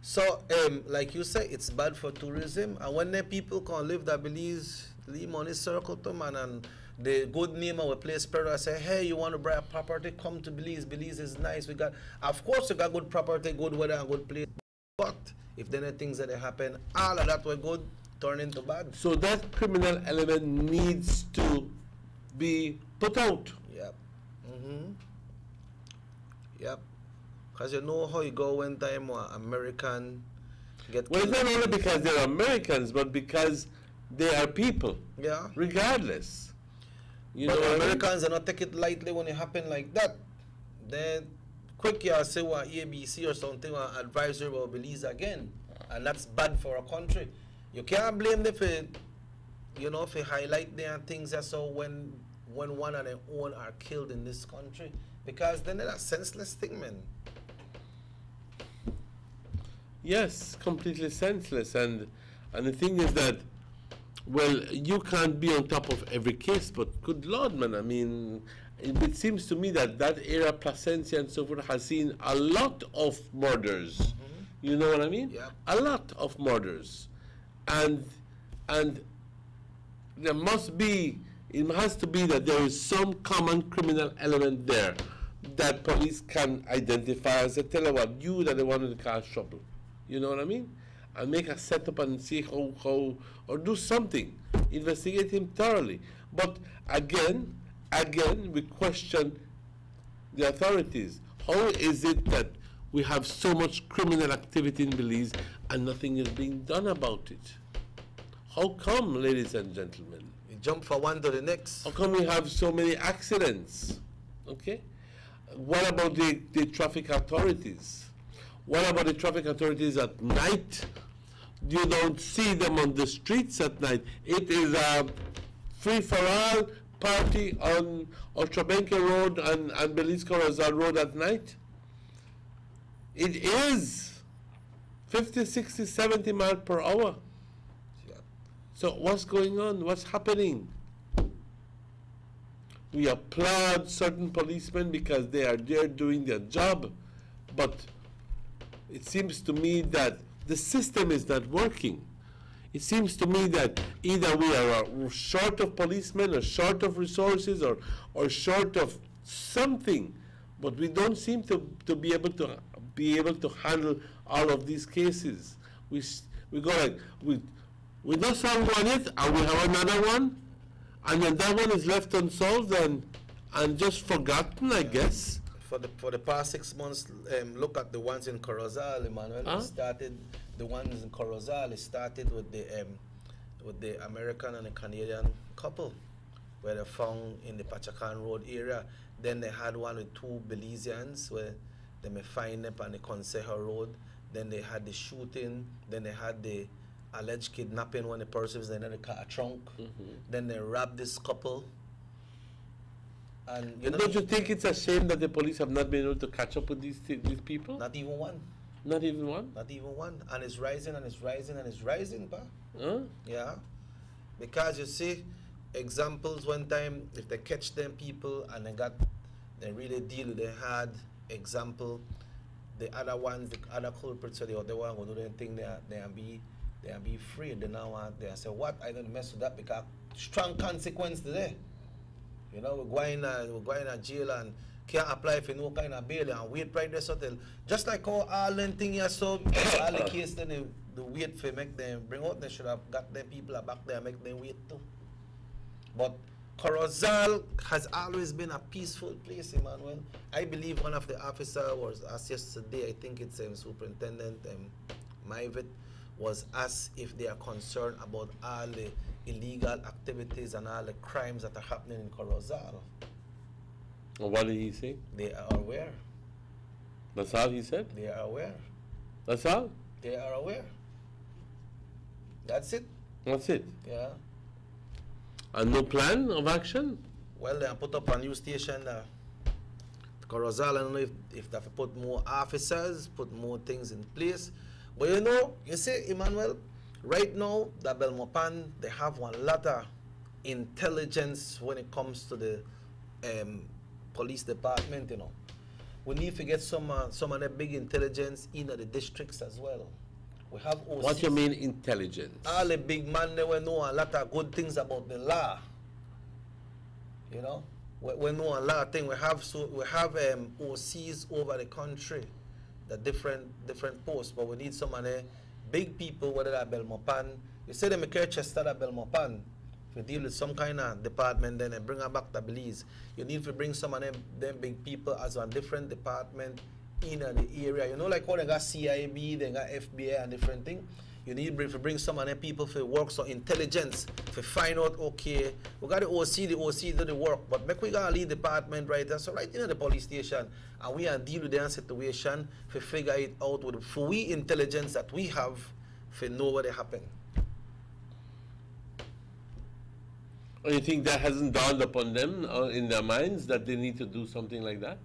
So, like you say, it's bad for tourism. And when the people can live that Belize, leave money circle to man, and the good name of a place spread. I say, hey, you want to buy a property? Come to Belize. Belize is nice. Of course, we got good property, good weather, and good place. But if there are things that happen, all of that were good turn into bad. So that criminal element needs to be put out. Yep. Yep. Because you know how you go when time American get. Well, it's not only because they're Americans, but because they are people. Yeah. Regardless. But Americans are not take it lightly when it happen like that. They quick you say what ABC or something or advisory about Belize again. And that's bad for a country. You can't blame them for, you know, for highlight their things that's so when one of their own are killed in this country. Because then they're a senseless thing, man. Yes, completely senseless. And the thing is that, well, you can't be on top of every case, but good Lord, man, I mean, it seems to me that that area, Placencia and so forth, has seen a lot of murders. You know what I mean? Yeah. A lot of murders. And there must be, it has to be that there is some common criminal element there that police can identify and say, tell her what, you are the one in the cause trouble. You know what I mean? And make a setup and see how, or do something. Investigate him thoroughly. But again, we question the authorities. How is it that we have so much criminal activity in Belize and nothing is being done about it? How come, ladies and gentlemen? We jump from one to the next. How come we have so many accidents? Okay? What about the traffic authorities? What about the traffic authorities at night? You don't see them on the streets at night. It is a free-for-all party on Trabenke Road and Belize Corozal Road at night. It is 50, 60, 70 miles per hour. Yeah. So what's going on? What's happening? We applaud certain policemen because they are there doing their job, but it seems to me that the system is not working. It seems to me that either we are short of policemen or short of resources or short of something, but we don't seem to be able to handle all of these cases. We go like, we don't solve one yet, and we have another one, and then that one is left unsolved and just forgotten, I guess. For the past 6 months, look at the ones in Corozal, Emmanuel. Huh? It started, the ones in Corozal, it started with the American and the Canadian couple, where they found in the Pachacan Road area. Then they had one with 2 Belizeans, where they may find them on the Consejo Road. Then they had the shooting. Then they had the alleged kidnapping when the person was in the car trunk. Then they robbed this couple. And you know, don't you think it's a shame that the police have not been able to catch up with these people? Not even one. Not even one? Not even one. And it's rising and it's rising and it's rising, pa. Huh? Yeah. Because you see, examples one time, if they catch them people and they really deal, they had example, the other ones, the other culprits, so the other one will do their thing, they be free. They now want, they say, what? I don't mess with that because strong consequence today. You know, we're going to jail and can't apply for no kind of bail and wait right there. So just like how all them things here, so all the case then the wait for make them bring out, they should have got them people back there and make them wait too. But Corozal has always been a peaceful place, Emmanuel. I believe one of the officers was asked yesterday, I think it's Superintendent Maivet, was asked if they are concerned about all the illegal activities and all the crimes that are happening in Corozal. What did he say? They are aware. That's all he said? They are aware. That's all? They are aware. That's it. That's it? Yeah. And no plan of action? Well, they have put up a new station Corozal. I don't know if they have put more officers, put more things in place. But you know, you see, Emmanuel, right now, the Belmopan, they have one lot of intelligence when it comes to the police department, you know. We need to get some of the big intelligence in the districts as well. We have OCs. What you mean intelligence? All the big men, they will know a lot of good things about the law. You know, we know a lot of things. We have OCs over the country, the different posts, but we need some of the big people, whether at Belmopan. You say them care Chester at Belmopan. If you deal with some kind of department, then they bring her back to Belize. You need to bring some of them big people as a different department in the area. You know, like how they got CIB, they got FBI and different things. You need to bring some of the people for work, so intelligence, to find out, okay, we got the OC do the work, but make we got a lead department right there, so right in the police station, and we are deal with their situation, to figure it out with the intelligence that we have, to know what happened. You think that hasn't dawned upon them in their minds that they need to do something like that?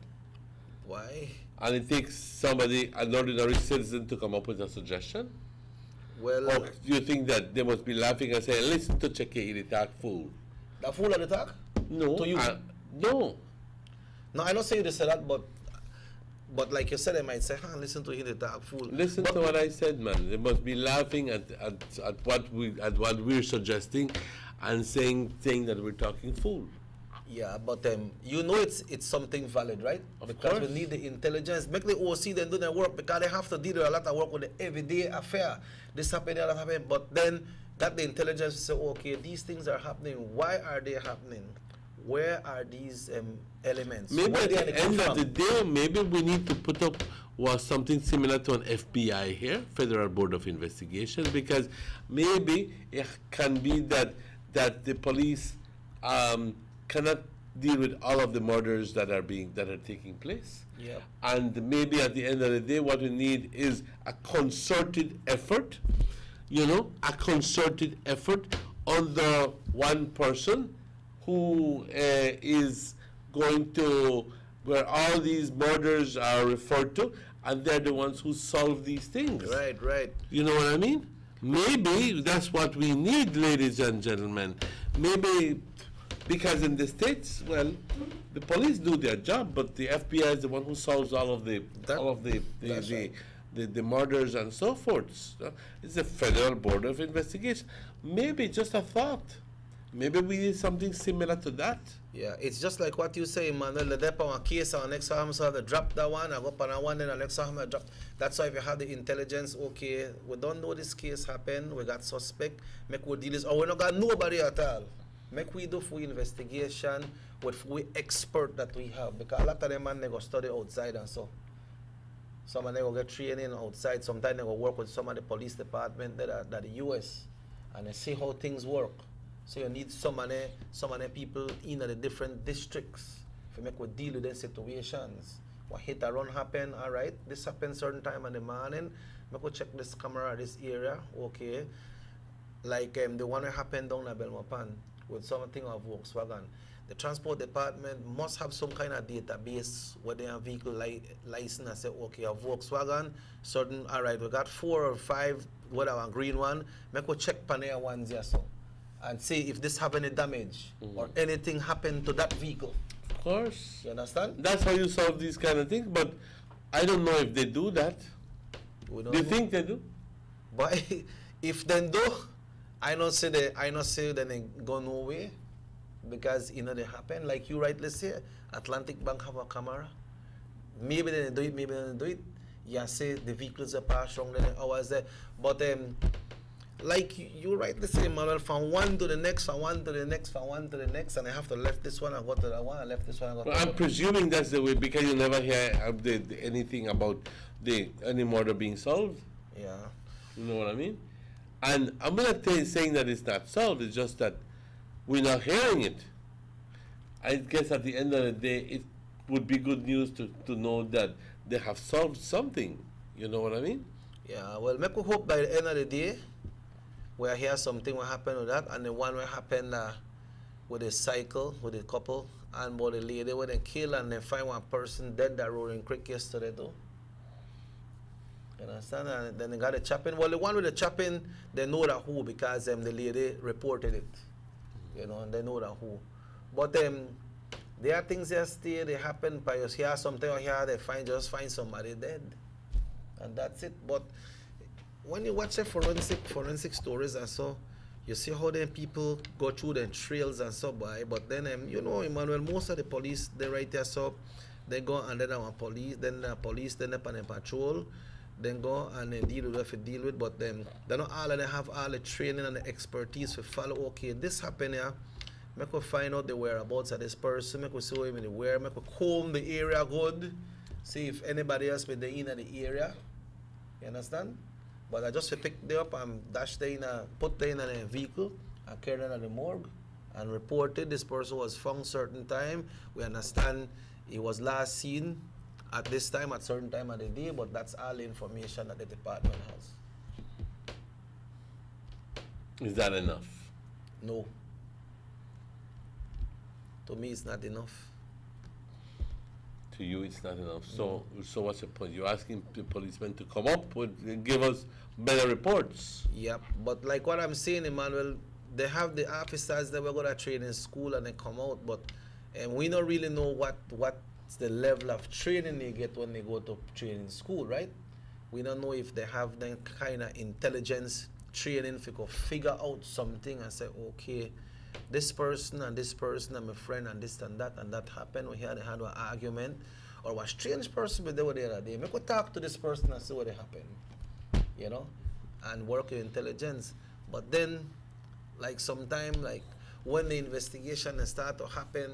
Why? And it takes somebody, an ordinary citizen, to come up with a suggestion? Well, or do you think that they must be laughing and saying, listen to Cheke, the talk fool? The fool at the talk? No. To you? No. No, I don't say you say that, but like you said, they might say, listen to him, the talk fool. Listen to what I said, man. They must be laughing at what we're suggesting and saying that we're talking fool. Yeah, but you know it's something valid, right? Because we need the intelligence. Make the OC then do their work, because they have to deal with a lot of work with the everyday affair. This happened, that happened. But then that the intelligence say, okay, these things are happening. Why are they happening? Where are these elements? Maybe at the end of the day, maybe we need to put up something similar to an FBI here, Federal Board of Investigation, because maybe it can be that the police cannot deal with all of the murders that are taking place. Yeah. And maybe at the end of the day, what we need is a concerted effort, a concerted effort under one person who is going to, where all these murders are referred to, and they're the ones who solve these things. Right, right. You know what I mean? Maybe that's what we need, ladies and gentlemen. Maybe because in the States, well, the police do their job, but the FBI is the one who solves all of the murders and so forth. So it's the Federal Board of Investigation. Maybe just a thought. Maybe we need something similar to that. Yeah, it's just like what you say, Manuel. The depot on a case on next time, so they drop that one, I go up on one, then the next time I drop. That's why if you have the intelligence, okay, we don't know this case happened, we got suspect, make we deal this, or we not got nobody at all. Make we do full investigation with full expert that we have, because a lot of them man they go study outside and so. Some of them go get training outside. Sometimes they go work with some of the police department that are the US, and they see how things work. So you need some of the people in the different districts to make we deal with these situations. What hit and run happen, all right, this happened certain time in the morning, make we check this camera, this area, okay. Like the one that happened down at Belmopan with something of Volkswagen. The transport department must have some kind of database where they have vehicle license and say, okay, a Volkswagen, certain, all right, we got 4 or 5, whatever, green one, make we check Panea ones here so. And see if this have any damage or anything happened to that vehicle. Of course. You understand? That's how you solve these kind of things, but I don't know if they do that. Do you think they do? But if they do, I not say they go nowhere, because they happen. Like you rightly say, Atlantic Bank have a camera. Maybe they do it, maybe they don't do it. You say the vehicles are passed wrong, then hours there. But like you rightly say, Manuel, from one to the next, from one to the next, from one to the next, and I have to left this one and go to that one, I left this one and go to that one. I'm presuming that's the way, because you never hear anything about any murder being solved. Yeah. You know what I mean? And I'm not saying that it's not solved, it's just that we're not hearing it. I guess at the end of the day, it would be good news to know that they have solved something. You know what I mean? Yeah, well, make we hope by the end of the day, we'll hear something will happen with that, and the one will happen with a cycle, with a couple, and about the lady where they kill and they find one person dead that road in Creek yesterday too. You understand? And then they got the chopping. Well, the one with the chopping, they know that who, because the lady reported it. You know, and they know that who. But there are things that stay, they happen, but you hear something or here, they just find somebody dead. And that's it. But when you watch the forensic stories and so, you see how then people go through the trails and so by. But then, you know, Emmanuel, most of the police, they right there, so they go and then our police, then the police, then they on the patrol, then go and then deal with what they deal with. But they not all of them have all the training and the expertise to follow, okay, this happened here. Make we find out the whereabouts of this person, make we see him in the where, make we comb the area good, see if anybody else been in the area. You understand? But I just picked them up and put them in a vehicle and carried them to the morgue and reported this person was found certain time. We understand he was last seen at this time, at certain time of the day, but that's all the information that the department has. Is that enough? No. To me, it's not enough. To you, it's not enough. So what's the point? You're asking the policemen to come up with, give us better reports. Yep, but like what I'm saying, Emmanuel, they have the officers that were going to train in school and they come out, but we don't really know what's the level of training they get when they go to training school, right? We don't know if they have the kind of intelligence training to figure out something and say, okay, this person and my friend and this and that happened. We had an argument, or a strange person with the other day. Make we talk to this person and see what happened, you know, and work with intelligence. But then, like sometime, like when the investigation start to happen,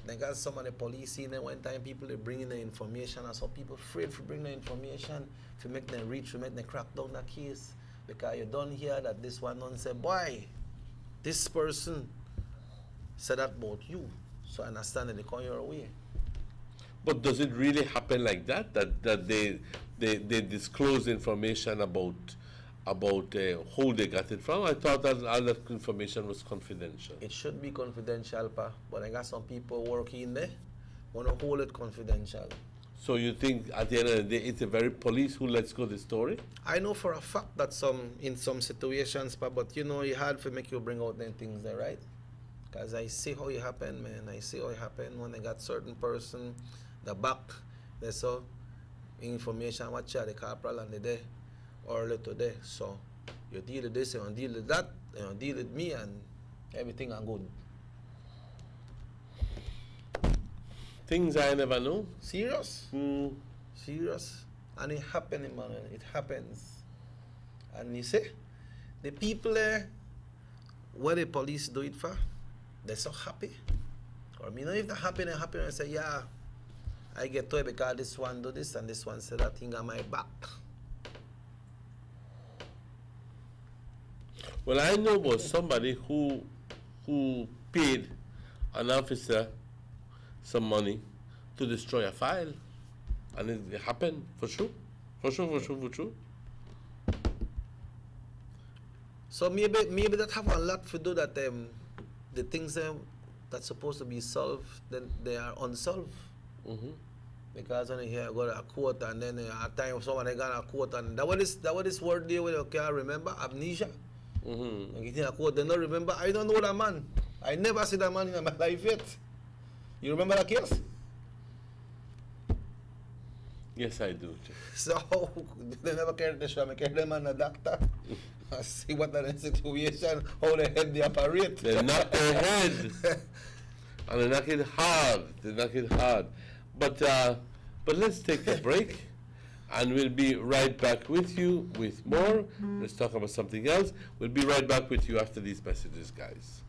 they got some of the police in there. One time people they bring in the information, and so people afraid to bring the information to make them reach, to make them crack down the case, because you don't hear that this one don't say, boy, this person said that about you, so I understand that they come your way. But does it really happen like that? That they disclose information about who they got it from? I thought that all that information was confidential. It should be confidential, Pa, but I got some people working there want to hold it confidential. So you think at the end of the day it's the very police who lets go the story? I know for a fact that in some situations, Pa, but you know, it's hard to make you bring out them things there, right? Because I see how it happened, man. I see how it happened when they got certain person, the back, they saw information, what the corporal and the day, early today. So you deal with this, you don't deal with that, you don't deal with me, and everything are good. Things I never know. Serious? Serious. And it happened, man. It happens. And you see, the people there, what the police do it for, they're so happy. Or you know, if they're happy, and say, yeah, I get to it because this one do this and this one said that thing on my back. Well, I know about somebody who paid an officer some money to destroy a file, and it happened for sure. So maybe that have a lot to do that the things that's supposed to be solved, then they are unsolved. Because when you hear go to a court and then at time someone they got a court and that what this word there where you can't remember, amnesia. You get in a court, they don't remember. I don't know that man. I never see that man in my life yet. You remember that case? Yes, I do. So they never carry the show. I carry them and the doctor. I see what the situation, how the head they operate. They knock their head. And they knock it hard. But let's take a break. And we'll be right back with you with more. Let's talk about something else. We'll be right back with you after these messages, guys.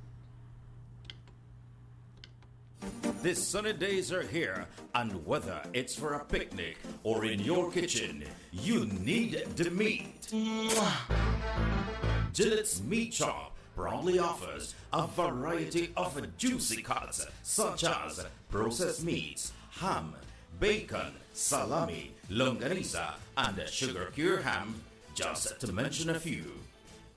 These sunny days are here, and whether it's for a picnic or in your kitchen, you need the meat. Gillette's Meat Shop proudly offers a variety of juicy cuts such as processed meats, ham, bacon, salami, longaniza, and sugar cure ham, just to mention a few.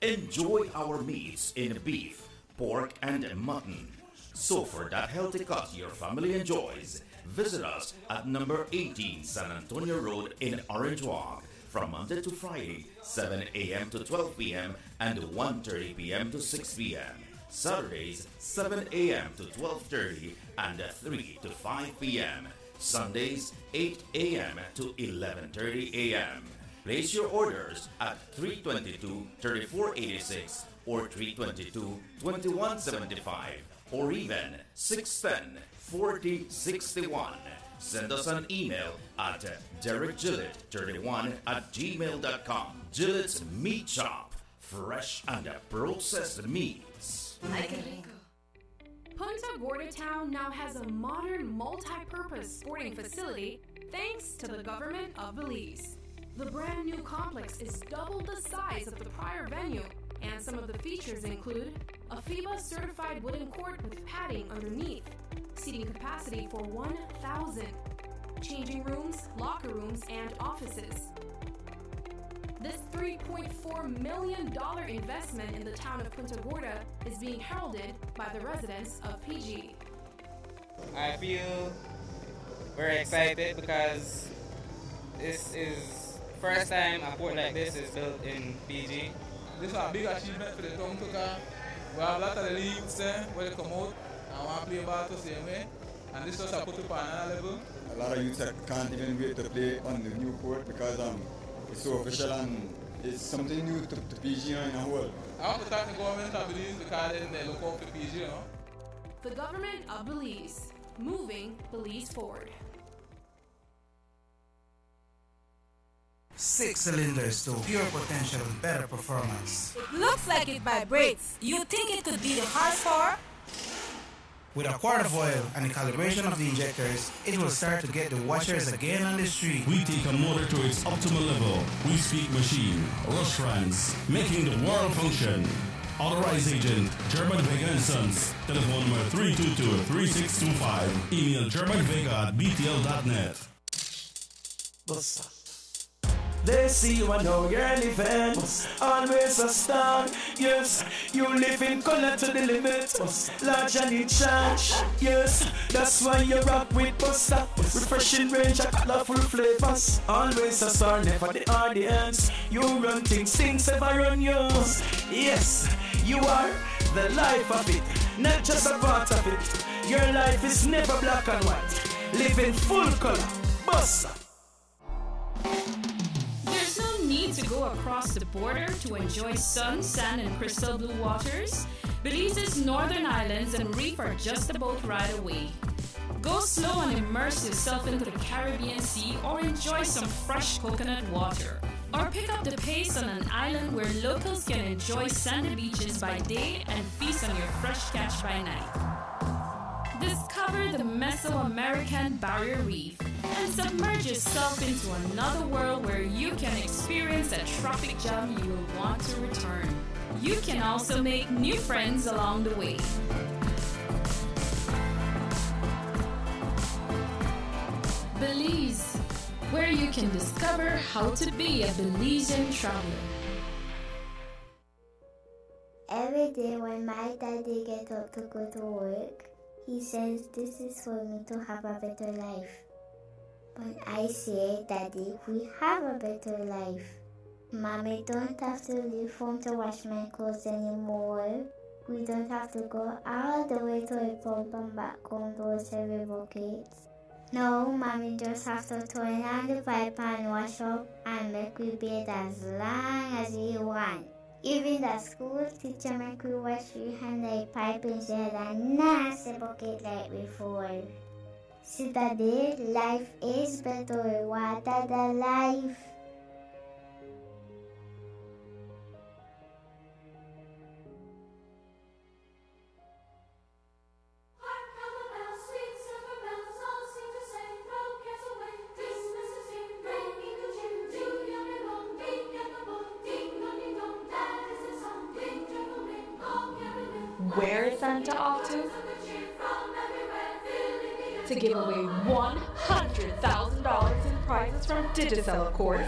Enjoy our meats in beef, pork, and mutton. So for that healthy cut your family enjoys, visit us at number 18 San Antonio Road in Orange Walk from Monday to Friday, 7 a.m. to 12 p.m. and 1:30 p.m. to 6 p.m. Saturdays, 7 a.m. to 12:30 and 3 to 5 p.m. Sundays, 8 a.m. to 11:30 a.m. Place your orders at 322-3486 or 322-2175 or even 610-4061. Send us an email at derekgillett31@gmail.com. Gillette's Meat Shop, fresh and processed meats. Punta Bordertown now has a modern multi-purpose sporting facility thanks to the government of Belize. The brand new complex is double the size of the prior venue, and some of the features include a FIBA certified wooden court with padding underneath, seating capacity for 1,000, changing rooms, locker rooms, and offices. This $3.4 million investment in the town of Punta Gorda is being heralded by the residents of PG. I feel very excited because this is first time a port like this is built in PG. This is a big achievement for the town because we have a lot of the leagues where they come out and want to play ball the same way, and this just a put up on another level. A lot of youths can't even wait to play on the new court because it's so official and it's something new to PG in the whole. I want to thank the government of Belize because they look out for PG, you know. The government of Belize, moving Belize forward. 6 cylinders to pure potential with better performance. It looks like it vibrates. You think it could be the horsepower? With a quart of oil and the calibration of the injectors, it will start to get the watchers again on the street. We take a motor to its optimal level. We speak machine, Rush Rans, making the world function. Authorized agent, German Vega & Sons. Telephone number 322-3625. Email germanvega@btl.net. They see you and know you're living. Always a star. Yes, you live in color to the limit. Large and in charge. Yes, that's why you rock with Buster. Refreshing range of colorful flavors. Always a star, never the audience. You run things ever run yours. Yes, you are the life of it, not just a part of it. Your life is never black and white. Live in full color. Buster. There's no need to go across the border to enjoy sun, sand, and crystal blue waters. Belize's northern islands and reef are just a boat ride away. Go slow and immerse yourself into the Caribbean Sea or enjoy some fresh coconut water. Or pick up the pace on an island where locals can enjoy sandy beaches by day and feast on your fresh catch by night. Discover the Mesoamerican Barrier Reef and submerge yourself into another world where you can experience a traffic jam you will want to return. You can also make new friends along the way. Belize, where you can discover how to be a Belizean traveler. Every day when my daddy gets up to go to work, he says this is for me to have a better life. But I say, Daddy, we have a better life. Mommy don't have to leave home to wash my clothes anymore. We don't have to go all the way to a pump and back home to wash every buckets. No, Mommy just have to turn on the pipe and wash up and make we bathe as long as we want. Even the school teacher make we wash we hand a pipe instead of a nasty bucket like before. See Daddy, life is better with water than life. Where is Santa off to? To give away $100,000 in prizes from Digicel, of course.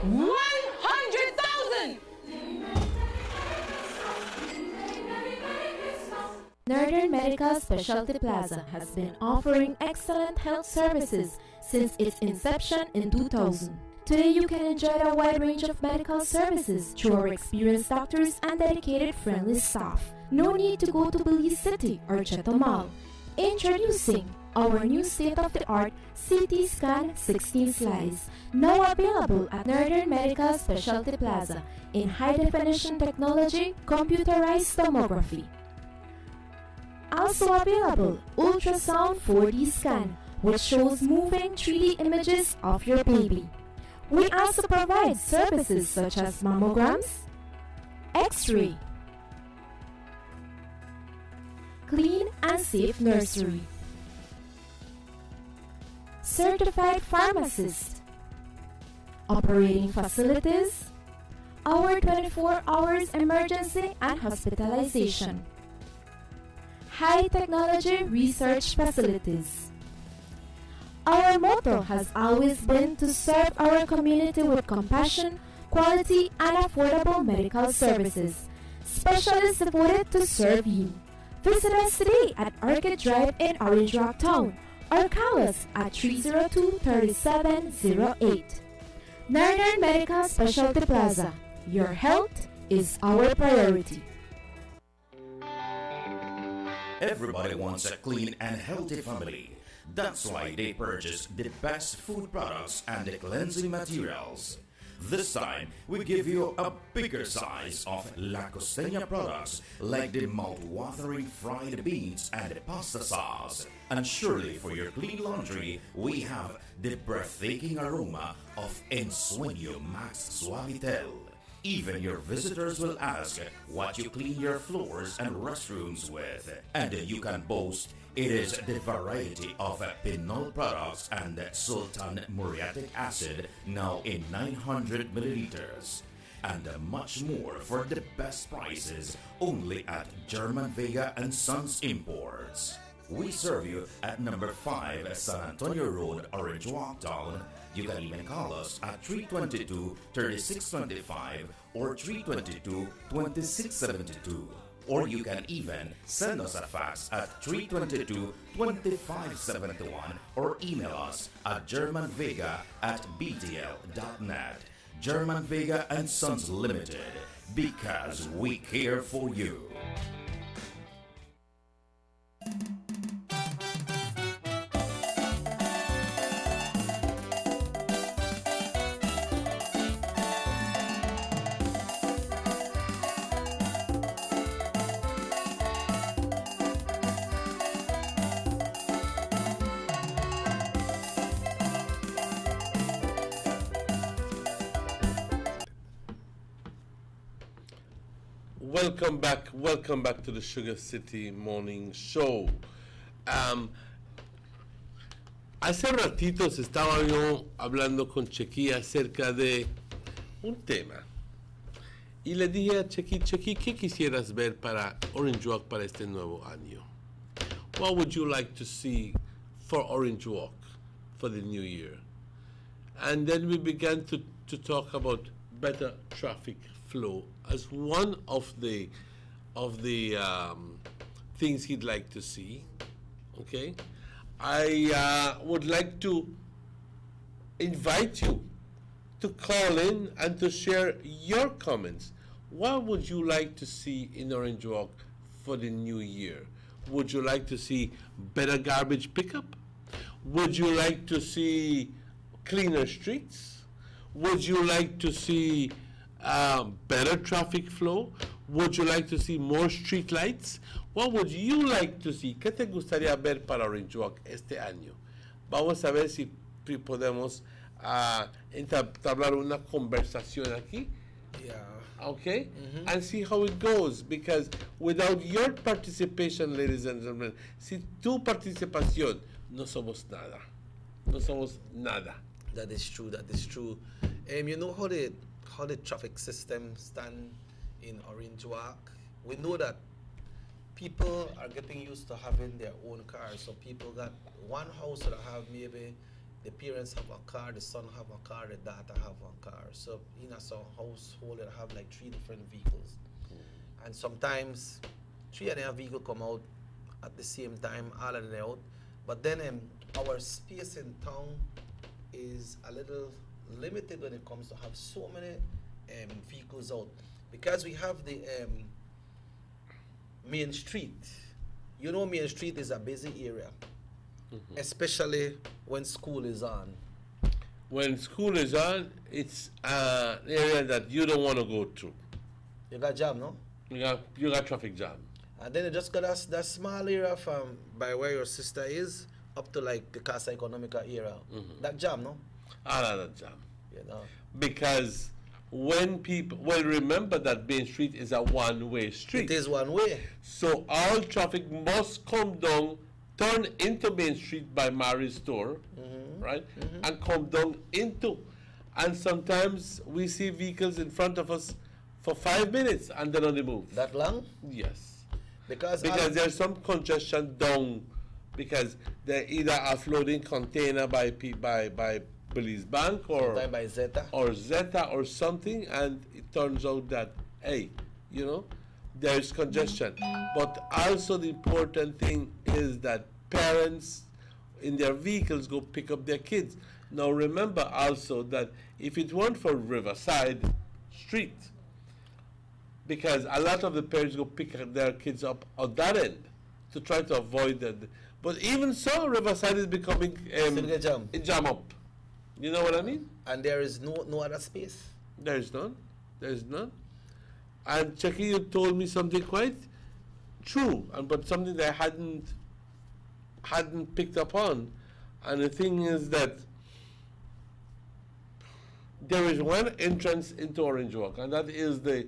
100,000! Northern Medical Specialty Plaza has been offering excellent health services since its inception in 2000. Today you can enjoy a wide range of medical services through our experienced doctors and dedicated friendly staff. No need to go to Belize City or Cheto Mall. Introducing our new state-of-the-art CT Scan 16 slice, now available at Northern Medical Specialty Plaza in high-definition technology, computerized tomography. Also available, ultrasound 4D scan, which shows moving 3D images of your baby. We also provide services such as mammograms, X-ray, clean and safe nursery, certified pharmacist, operating facilities, our 24 hours emergency and hospitalization, high technology research facilities. Our motto has always been to serve our community with compassion, quality, and affordable medical services, specially supported to serve you. Visit us today at Orchid Drive in Orange Rock Town or call us at 302-3708. Northern Medical Specialty Plaza. Your health is our priority. Everybody wants a clean and healthy family. That's why they purchase the best food products and the cleansing materials. This time, we give you a bigger size of La Costeña products like the mouth-watering fried beans and the pasta sauce. And surely for your clean laundry, we have the breathtaking aroma of Ensueño Max Suavitel. Even your visitors will ask what you clean your floors and restrooms with. And you can boast it is the variety of Pinol products and Sultan muriatic acid now in 900 milliliters. And much more for the best prices only at German Vega and Sons Imports. We serve you at number 5 San Antonio Road, Orange Walk Town. You can even call us at 322-3625 or 322-2672. Or you can even send us a fax at 322-2571 or email us at germanvega@btl.net. German Vega and Sons Limited, because we care for you. Welcome back to the Sugar City Morning Show. Hace ratitos estaba yo hablando con Chequi acerca de un tema. Y le dije a Chequi, ¿qué quisieras ver para Orange Walk para este nuevo año? What would you like to see for Orange Walk for the new year? And then we began to talk about better traffic flow as one of the things he'd like to see. Okay, I would like to invite you to call in and to share your comments. What would you like to see in Orange Walk for the new year? Would you like to see better garbage pickup? Would you like to see cleaner streets? Would you like to see better traffic flow? Would you like to see more street lights? What would you like to see? ¿Qué te gustaría ver para Orange Walk este año? Vamos a ver si podemos entablar una conversación aquí. Yeah. Okay? And see how it goes, because without your participation, ladies and gentlemen, sin tu participación, no somos nada. No somos nada. That is true. That is true. You know how the traffic system stand in Orange Walk? We know that people are getting used to having their own cars. So people got one house that have maybe the parents have a car, the son have a car, the daughter have one car. So in a household that have like 3 different vehicles. And sometimes 3 of them vehicles come out at the same time, all of them out. But then our space in town is a little limited when it comes to have so many vehicles out, because we have the Main Street. You know, Main Street is a busy area, especially when school is on. When school is on, it's an area that you don't want to go through. You got jam, no? You got traffic jam. And then you just got that small area from by where your sister is up to like the Casa Economica area. That jam, no? That jam. You know. Because when people, remember that Main Street is a one-way street. It is one way. So all traffic must come down, turn into Main Street by Mary's store, right? And come down into And sometimes we see vehicles in front of us for 5 minutes and they're on the move. That long? Yes. Because there's some congestion down because they're either offloading container by Police Bank or by Zeta or something, and it turns out that, hey, there's congestion. But also the important thing is that parents in their vehicles go pick up their kids. Now remember also that if it weren't for Riverside Street, because a lot of the parents go pick their kids up on that end to try to avoid that. But even so, Riverside is becoming a jam up. You know what I mean? And there is no other space. There is none. There is none. And Chucky, you told me something quite true, but something that I hadn't picked up on. And the thing is that there is one entrance into Orange Walk, and that is the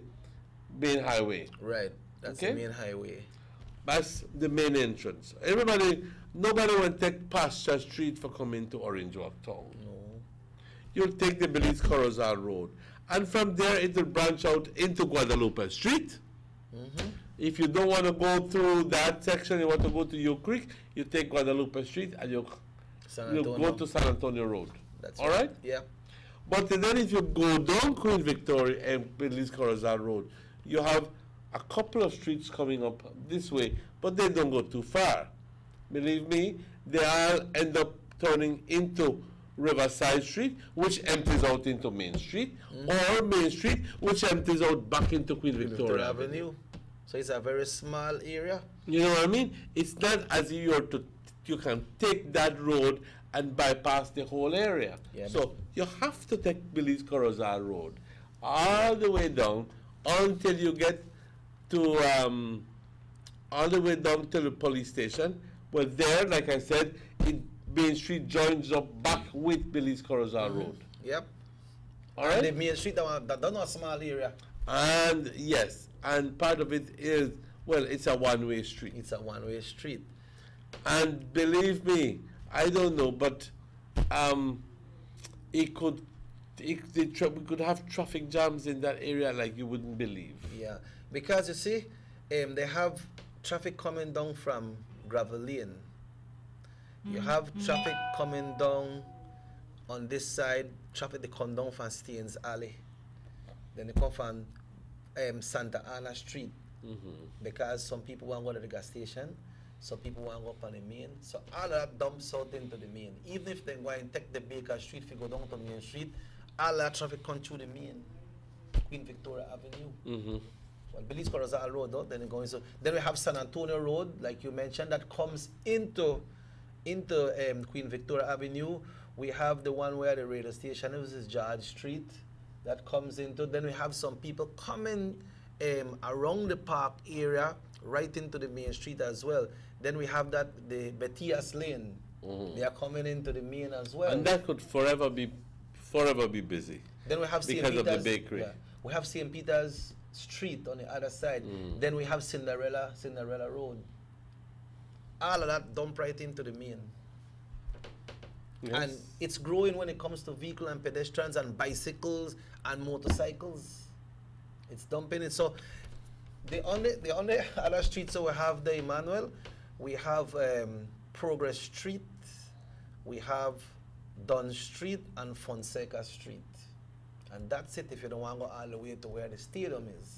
main highway. Right. That's the main highway. That's the main entrance. Nobody will take Pasture Street for coming to Orange Walk Town. No. You'll take the Belize Corozal Road. And from there, it will branch out into Guadalupe Street. If you don't want to go through that section, you want to go to Yoke Creek, you take Guadalupe Street and you go to San Antonio Road. That's all right? Yeah. But then if you go down Queen Victoria and Belize Corozal Road, you have a couple of streets coming up this way, but they don't go too far. Believe me, they all end up turning into Riverside Street, which empties out into Main Street, or Main Street, which empties out back into Queen Victoria Avenue. So it's a very small area. You know what I mean? It's not as if you can take that road and bypass the whole area. Yeah, so you have to take Belize Corozal Road all the way down until you get to all the way down to the police station. Well, there, like I said, Main Street joins up back with Belize Corozal Road. Yep. All right. And the Main Street, that's not a small area. And yes, and part of it is, well, it's a one-way street. It's a one-way street. And believe me, I don't know, but we could have traffic jams in that area like you wouldn't believe. Yeah, because you see, they have traffic coming down from Gravel Lane. You have traffic coming down on this side, traffic they come down from Staines Alley. Then they come from Santa Ana Street, because some people want to go to the gas station, some people want to go up on the main. So all of that dumps out into the main. Even if they go and take the Baker Street, if you go down to Main Street, all that traffic comes through the main, Queen Victoria Avenue. Well, Belize Corozal Road, though, then we have San Antonio Road, like you mentioned, that comes into Queen Victoria Avenue. We have the one where the radio station is, George Street, that comes into. Then we have some people coming around the park area, right into the Main Street as well. Then we have the Betias Lane. They are coming into the main as well. And that could forever be busy. Then we have because St. of the bakery. Yeah. We have St. Peter's Street on the other side. Then we have Cinderella Road. All of that dump right into the main. Yes. And it's growing when it comes to vehicle and pedestrians and bicycles and motorcycles. It's dumping it. So the only other streets, so we have the Emmanuel, we have Progress Street, we have Dunn Street and Fonseca Street. And that's it if you don't want to go all the way to where the stadium is.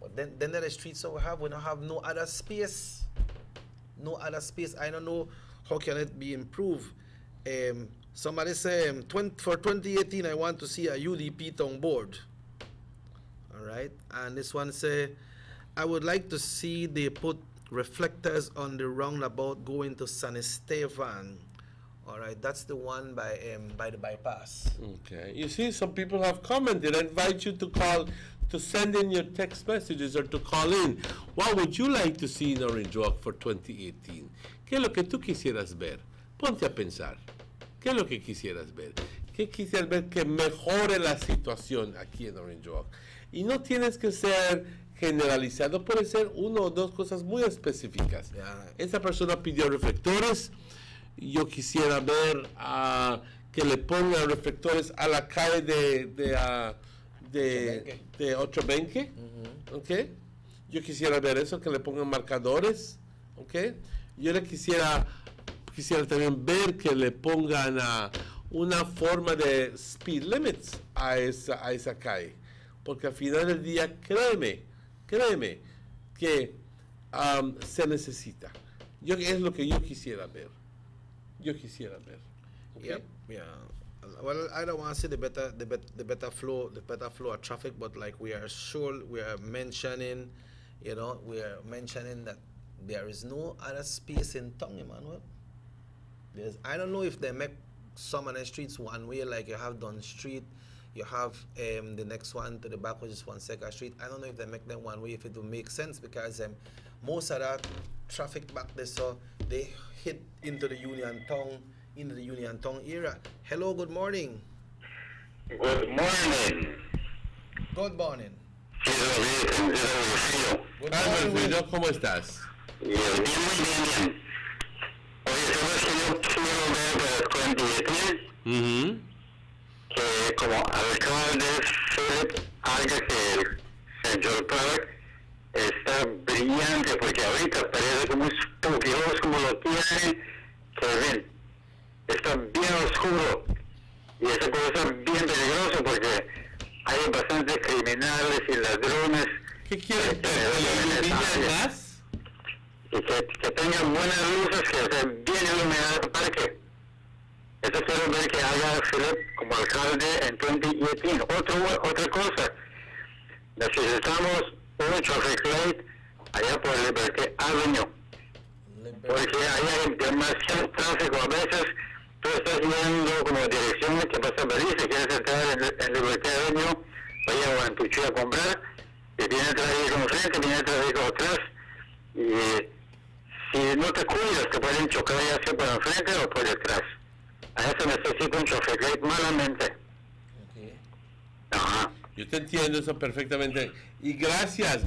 But then there are streets that we don't have no other space. No other space. I don't know how can it be improved. Somebody say for 2018 I want to see a UDP town board. All right, and this one say I would like to see they put reflectors on the roundabout going to San Esteban. All right, that's the one by the bypass. Okay, you see, some people have commented. I invite you to call, to send in your text messages or to call in. What would you like to see in Orange Walk for 2018? ¿Qué es lo que tú quisieras ver? Ponte a pensar. ¿Qué es lo que quisieras ver? ¿Qué quisieras ver que mejore la situación aquí en Orange Walk? Y no tienes que ser generalizado, puede ser una o dos cosas muy específicas. Yeah. Esta persona pidió reflectores. Yo quisiera ver que le pongan reflectores a la calle de 820, ¿ok? Yo quisiera ver eso, que le pongan marcadores, ¿ok? Yo le quisiera también ver que le pongan una forma de speed limits a esa calle, porque al final del día, créeme, que se necesita. Es lo que yo quisiera ver. Okay? Yeah. Well, I don't want to say the better flow of traffic, but like we are mentioning that there is no other space in town, Emmanuel. I don't know if they make some of the streets one way, like you have Dunn Street, you have the next one to the back, which is 1 Street. I don't know if they make them one way, if it will make sense, because most of that traffic back there, so they hit into the Union Town area. Hello, good morning. Good morning. Good morning. Alfredo, ¿cómo estás? Bien. Oye, ¿sabes que yo quiero ver de 28th? Que como alcalde Philip haga que el Central Park está brillante, porque ahorita parece como espujos como lo tiene Kevin. Está bien oscuro y esa cosa es bien peligrosa porque hay bastantes criminales y ladrones. ¿Qué quieres ver? ¿Más? Y que tengan buenas luces, que esté bien iluminado el parque. Eso quiero ver que haga Philip como alcalde en 2018. Otra cosa, necesitamos un traffic light allá por Liberty Avenue, porque hay demasiado tráfico. A veces tú estás yendo como dirección que pasa a Belice, quieres entrar en Liberty Avenue, vaya en Tuchí a comprar, y viene tráfico enfrente, viene tráfico atrás, y si no te cuidas te pueden chocar ya sea por enfrente o por detrás. A eso necesito un traffic light malamente. Ajá. Yo te entiendo eso perfectamente. Y gracias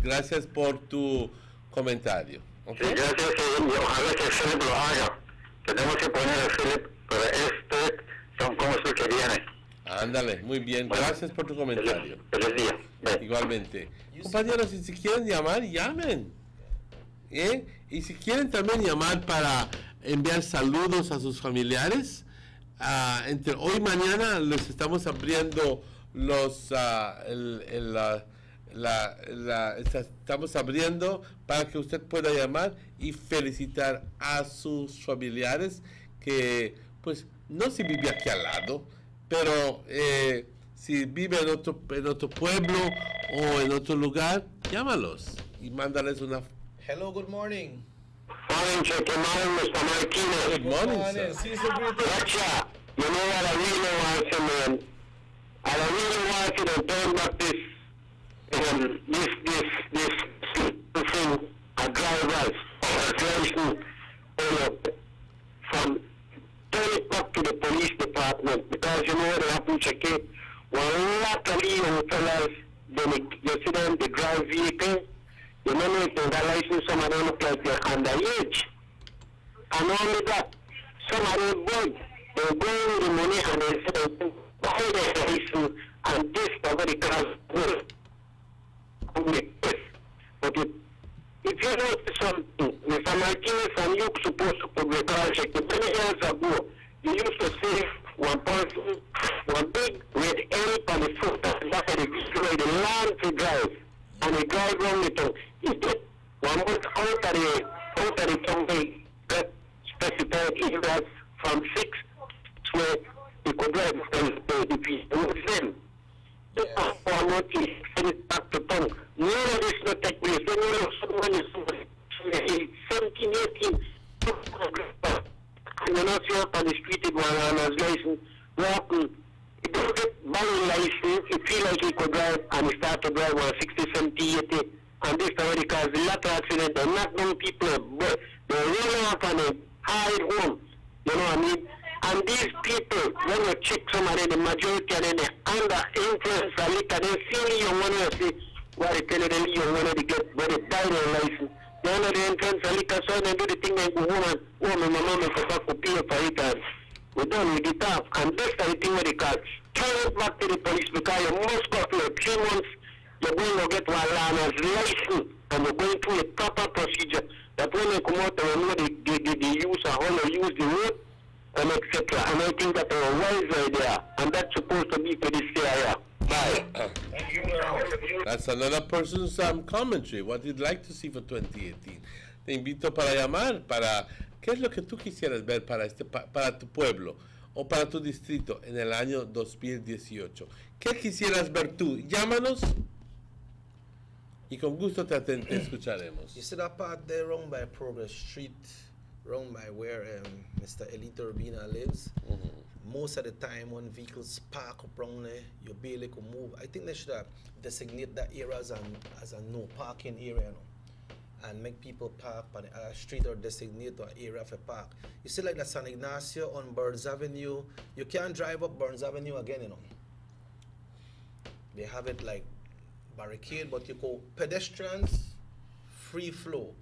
por tu comentario. ¿Okay? Sí, gracias, y ojalá que Philip lo haga. Tenemos que poner a Philip para son como los que viene. Ándale, muy bien. Bueno, gracias por tu comentario. Feliz día. Igualmente. Compañeros, si quieren llamar, llamen. Y si quieren también llamar para enviar saludos a sus familiares, entre hoy y mañana les estamos abriendo estamos abriendo para que usted pueda llamar y felicitar a sus familiares que, pues, no si vive aquí al lado, pero si vive en otro pueblo o en otro lugar, llámalos y mándales una. Hello, good morning. Morning, Mr. Martinez. Good morning, sir. Gotcha. You know what I really want to, man? I really want you to turn back this thing, a drivers, from turn it back to the police department, because you know what happened, check it. One lot of young fellas, they sit down, they drive vehicle, you know if they got license, some of them look like they're underage. And only that, some of them boys, they go in the money and they say, buy their license and this over the cars. But if you notice something, Mr. Martinez and you supposed to put the car check. Many years ago, you used to see one person, one big red L on the foot, that's the vehicle, the land to drive, and he drive around the town. He did 1 month out of the town, they got specified areas from 6 where he could drive the vehicle. Then, one month he sent it back to town. None of this not take place. Then you know someone is 17, 18, and you're not see up on the street with one on his license, walking. He don't get buying license, he feel like he could drive, and he start to drive 60, 70, 80, and this already cause a lot of accidents. They knock down people, they run off and they hide home. You know what I mean? And these people, when you check somebody, the majority of them, they're under influence of liquor. They feel you want to see what they tell them you want to get, where they buy their license. They under the influence of liquor, so they do the thing they go home and, oh, my mama, my papa could pay for it. And We done with it off. And that's the thing with the car. Turn it back to the police because you must go for 3 months. You're going to get one learner's license and you're going through a proper procedure. That when they come out, they know the use or how to use the road and etc. And I think that they are wise right there. And that's supposed to be for this area. Bye. That's another person's commentary, what you'd like to see for 2018. Te invito para llamar para qué es lo que tú quisieras ver para para tu pueblo o para tu distrito en el año 2018. ¿Qué quisieras ver tú? Llámanos y con gusto te escucharemos. You see that part there round by Progress Street, round by where Mr. Elito Urbina lives? Most of the time when vehicles park up around there, you barely can move. I think they should have designate that area as a no parking area, you know, and make people park on the street or designate an area for park. You see like the San Ignacio on Burns Avenue, you can't drive up Burns Avenue again, you know. They have it like barricade, but you go pedestrians, free flow.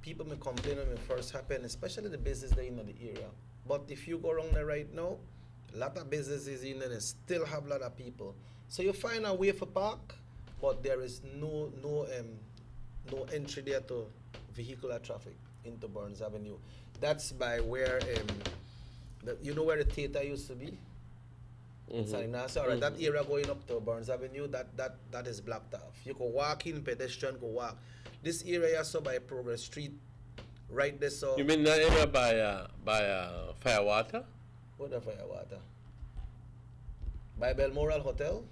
People may complain when it first happened, especially the business there in the area. But if you go around there right now, a lot of businesses in there and still have a lot of people. So you find a way for park, but there is no entry there to vehicular traffic into Burns Avenue. That's by where you know where the theater used to be? San Ignacio. Alright, that area going up to Burns Avenue, that is blocked off. You can walk in, pedestrian can walk. This area so by Progress Street, right there. So you mean that area by Firewater? What the Firewater? By Balmoral Hotel?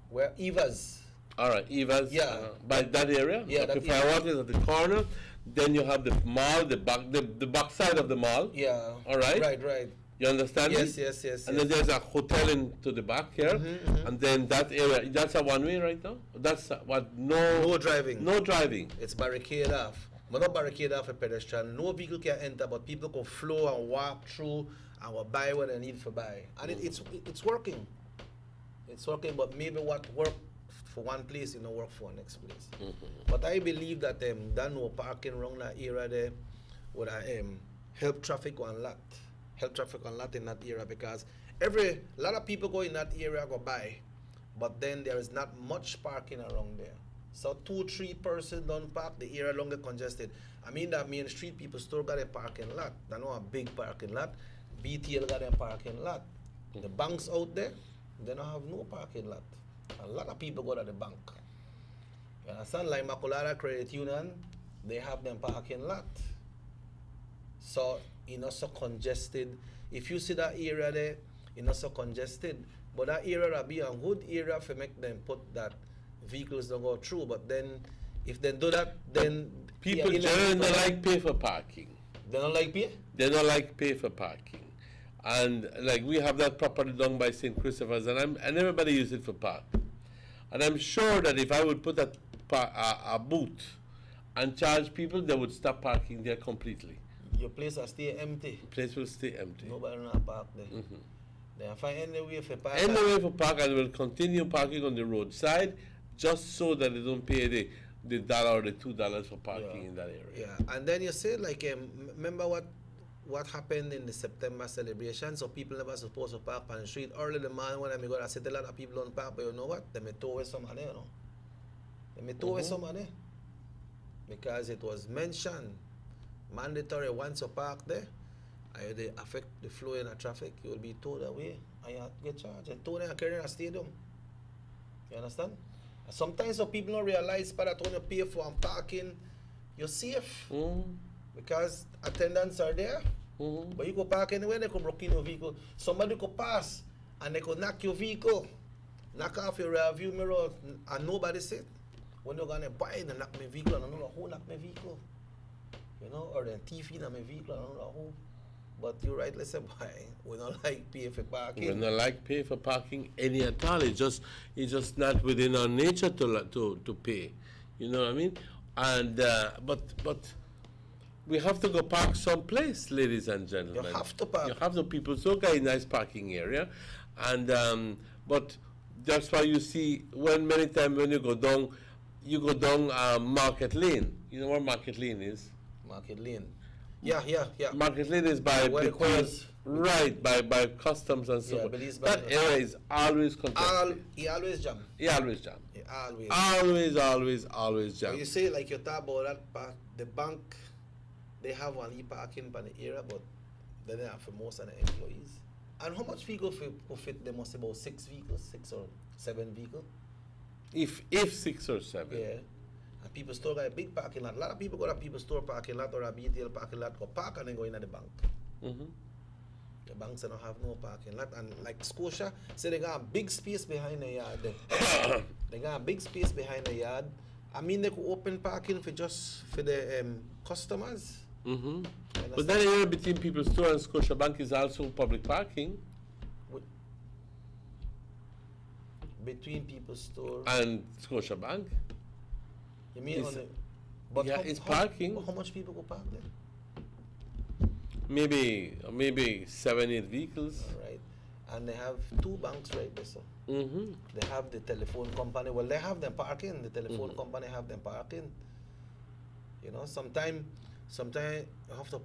Where Eva's. Alright, Eva's. Yeah. By that area? Yeah, okay, that Firewater is at the corner. Then you have the mall, the back side of the mall. Yeah. Alright? Right. You understand? Yes. And then there's a hotel into the back here, and then that area. That's a one-way right now. That's what no driving. No driving. It's barricade off. But not barricade off a pedestrian. No vehicle can enter, but people can flow and walk through and will buy what they need to buy. And it's working. It's working, but maybe what worked for one place, it don't work for the next place. But I believe that that no parking around that area there would help traffic on lot. Help traffic on lot in that area because a lot of people go in that area go buy, but then there is not much parking around there. So 2-3 persons don't park, the area longer congested. I mean that Main Street people still got a parking lot. They know a big parking lot. BTL got a parking lot. The banks out there, they don't have no parking lot. A lot of people go to the bank. You understand? Like Maculata Credit Union, they have them parking lot. So it's not so congested. If you see that area there, it's not so congested. But that area will be a good area for make them put that vehicles don't go through. But then, if they do that, then people generally don't like pay for parking. They don't like pay? They don't like pay for parking. And like we have that property done by St. Christopher's, and everybody uses it for park. And I'm sure that if I would put a booth and charge people, they would stop parking there completely. Your place will stay empty. The place will stay empty. Nobody will park there. They find any way for park. Any way for park, and will continue parking on the roadside, just so that they don't pay the $1 or the $2 for parking in that area. Yeah, and then you say like, remember what happened in the September celebration? So people never supposed to park on the street. Early in the morning when I go, I said a lot of people don't park, but you know what? They may tow away some money, you know. They may tow away some money because it was mentioned. Mandatory once you park there, and they affect the flow in the traffic, you will be towed away and you have to get charged. And towed and carried in a stadium. You understand? And sometimes some people don't realize that when you pay for parking, you're safe. Because attendants are there. But you go park anywhere, they could break in your vehicle. Somebody could pass and they could knock your vehicle, knock off your rear view mirror, and nobody said. When you're going to buy, they knock my vehicle, and I don't know who knocked my vehicle. You know, or the TV in my vehicle, I don't know who. But you're right, listen, boy, we don't like pay for parking. We don't like pay for parking any at all. It's just not within our nature to pay. You know what I mean? And but we have to go park someplace, ladies and gentlemen. You have to park. You have to. People so got a nice parking area, and but that's why you see many times when you go down Market Lane. You know where Market Lane is? Market Lane. Yeah. Market Lane is by Right, by customs and so on. That area is always contested. He always jam. He always jam. Always jam. You say like you talk about that the bank, they have one parking in the area, but they don't have for most of the employees. And how much vehicles fit? There must be about 6 vehicles, 6 or 7 vehicles. If 6 or 7. Yeah. And people store got a big parking lot. A lot of people go to people store parking lot or a BTL parking lot, go park and then go in at the bank. The banks don't have no parking lot, and like Scotia, say they got a big space behind the yard. They got a big space behind the yard. I mean, they could open parking for the customers. But that area between People's Store and Scotia Bank is also public parking. Between People's Store and Scotia Bank. You mean it's parking. How much people go park there? Maybe 7-8 vehicles. All right. And they have 2 banks right there, sir. They have the telephone company. Well, they have them parking. The telephone company have them parking. You know, sometimes I have to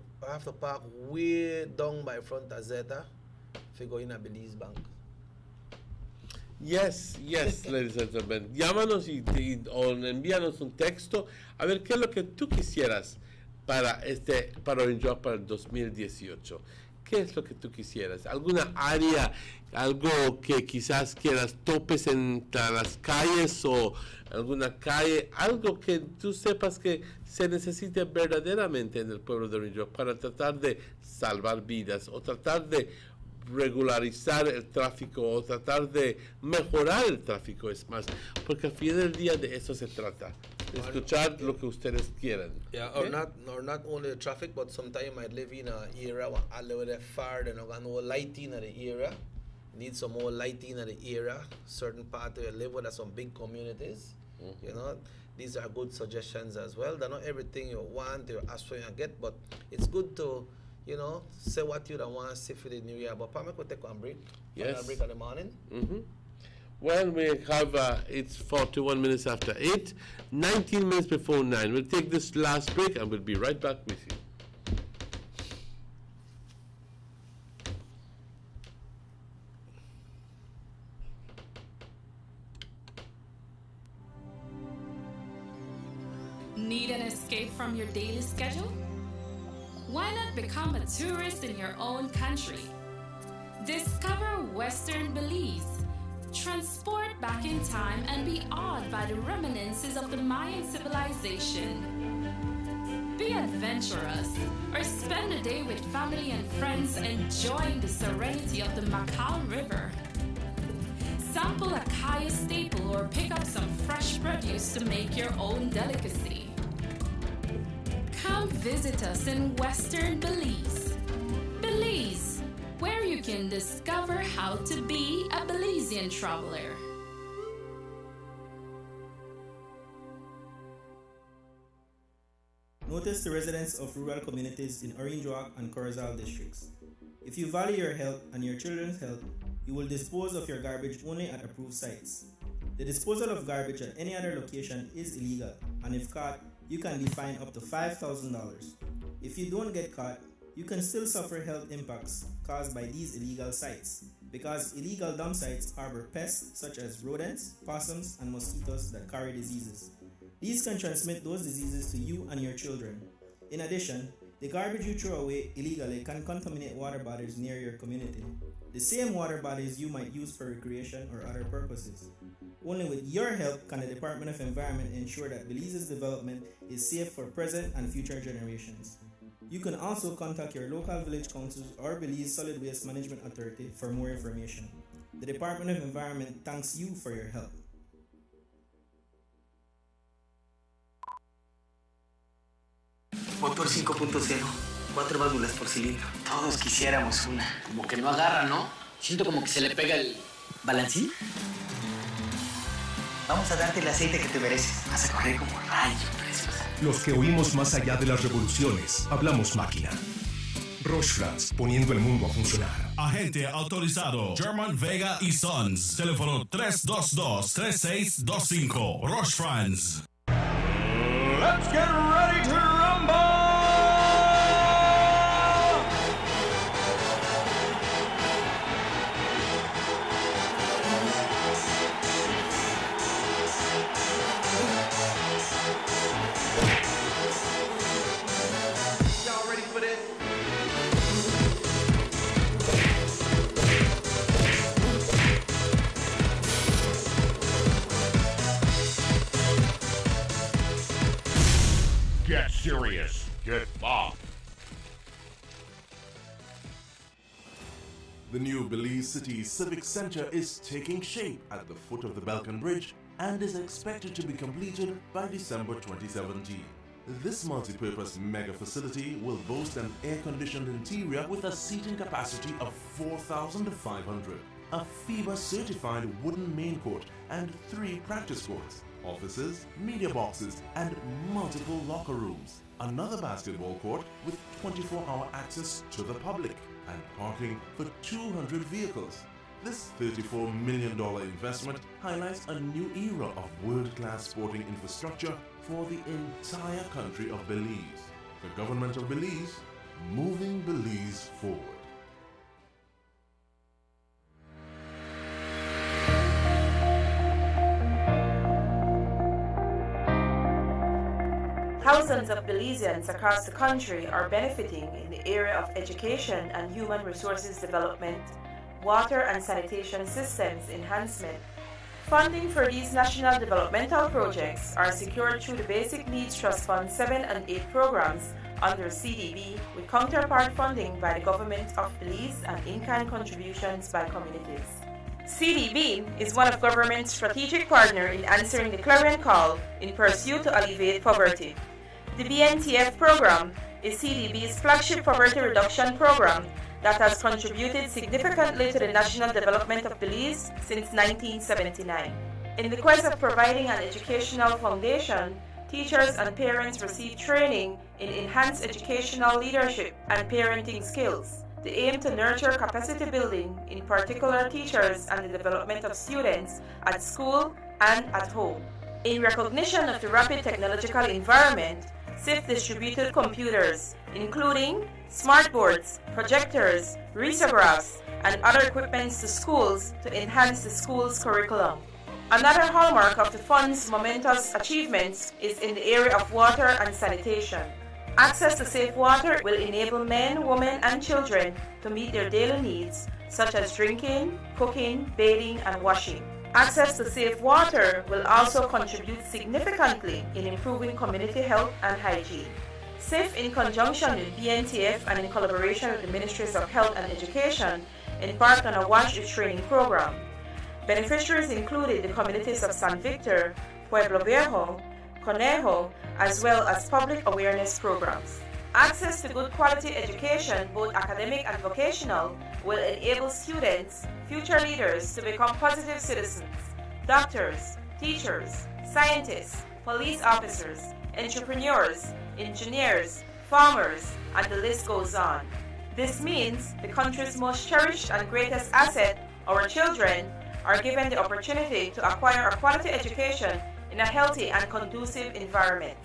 park way down by front of Zeta if you go in a Belize Bank. Yes, ladies and gentlemen. Llámanos o envíanos un texto a ver qué es lo que tú quisieras para Orange Walk para el 2018. ¿Qué es lo que tú quisieras? ¿Alguna área, algo que quizás quieras, topes entre las calles o alguna calle, algo que tú sepas que se necesite verdaderamente en el pueblo de Orange Walk para tratar de salvar vidas o tratar de regularizar el tráfico o tratar de mejorar el tráfico, es más, porque al final del día de eso se trata, de escuchar lo que ustedes quieran. Yeah, or not only the traffic, but sometimes you might live in an area a little bit far, they don't got no lighting in the area, need some more lighting in the area, certain part where you live with some big communities, you know, these are good suggestions as well. They're not everything you want, you ask for and get, but it's good to, you know, say what you don't want to see for the new year. But Pam, could take one break. Yes. Break in the morning. Well, we have, it's 41 minutes after 8, 19 minutes before 9. We'll take this last break and we'll be right back with you. Need an escape from your daily schedule? Why not become a tourist in your own country? Discover Western Belize. Transport back in time and be awed by the reminiscences of the Mayan civilization. Be adventurous or spend a day with family and friends enjoying the serenity of the Macau River. Sample a kaya staple or pick up some fresh produce to make your own delicacy. Come visit us in Western Belize. Belize, where you can discover how to be a Belizean traveler. Notice the residents of rural communities in Orange Walk and Corozal districts. If you value your health and your children's health, you will dispose of your garbage only at approved sites. The disposal of garbage at any other location is illegal, and if caught, you can be fined up to $5,000. If you don't get caught, you can still suffer health impacts caused by these illegal sites, because illegal dump sites harbor pests such as rodents, possums, and mosquitoes that carry diseases. These can transmit those diseases to you and your children. In addition, the garbage you throw away illegally can contaminate water bodies near your community, the same water bodies you might use for recreation or other purposes. Only with your help can the Department of Environment ensure that Belize's development is safe for present and future generations. You can also contact your local village councils or Belize Solid Waste Management Authority for more information. The Department of Environment thanks you for your help. Motor 5.0, 4 válvulas por cilindro. Todos quisiéramos una. Como que no agarra, ¿no? Siento como que se le pega el balancín. Vamos a darte el aceite que te mereces. Vas a correr como rayo, preciosa. Los que oímos más allá de las revoluciones, hablamos máquina. Roche-France, poniendo el mundo a funcionar. Agente autorizado German Vega y Sons. Teléfono 322-3625. Roche-France. Let's get ready to rumble! get serious. Get bopped. The new Belize City Civic Center is taking shape at the foot of the Balkan Bridge and is expected to be completed by December 2017. This multi-purpose mega facility will boast an air-conditioned interior with a seating capacity of 4,500, a FIBA-certified wooden main court and 3 practice courts, offices, media boxes, and multiple locker rooms, another basketball court with 24-hour access to the public, and parking for 200 vehicles. This $34 million investment highlights a new era of world-class sporting infrastructure for the entire country of Belize. The government of Belize, moving Belize forward. Thousands of Belizeans across the country are benefiting in the area of education and human resources development, water and sanitation systems enhancement. Funding for these national developmental projects are secured through the Basic Needs Trust Fund 7 and 8 programs under CDB, with counterpart funding by the government of Belize and in-kind contributions by communities. CDB is one of government's strategic partners in answering the clarion call in pursuit to alleviate poverty. The BNTF program is CDB's flagship poverty reduction program that has contributed significantly to the national development of Belize since 1979. In the quest of providing an educational foundation, teachers and parents receive training in enhanced educational leadership and parenting skills. The aim to nurture capacity building, in particular teachers and the development of students at school and at home. In recognition of the rapid technological environment, SIF distributed computers, including smartboards, projectors, risographs, and other equipment to schools to enhance the school's curriculum. Another hallmark of the fund's momentous achievements is in the area of water and sanitation. Access to safe water will enable men, women, and children to meet their daily needs, such as drinking, cooking, bathing, and washing. Access to safe water will also contribute significantly in improving community health and hygiene. SIF, in conjunction with BNTF and in collaboration with the Ministries of Health and Education, embarked on a Wash It training program. Beneficiaries included the communities of San Victor, Pueblo Viejo, Conejo, as well as public awareness programs. Access to good quality education, both academic and vocational, will enable students, future leaders, to become positive citizens, doctors, teachers, scientists, police officers, entrepreneurs, engineers, farmers, and the list goes on. This means the country's most cherished and greatest asset, our children, are given the opportunity to acquire a quality education in a healthy and conducive environment.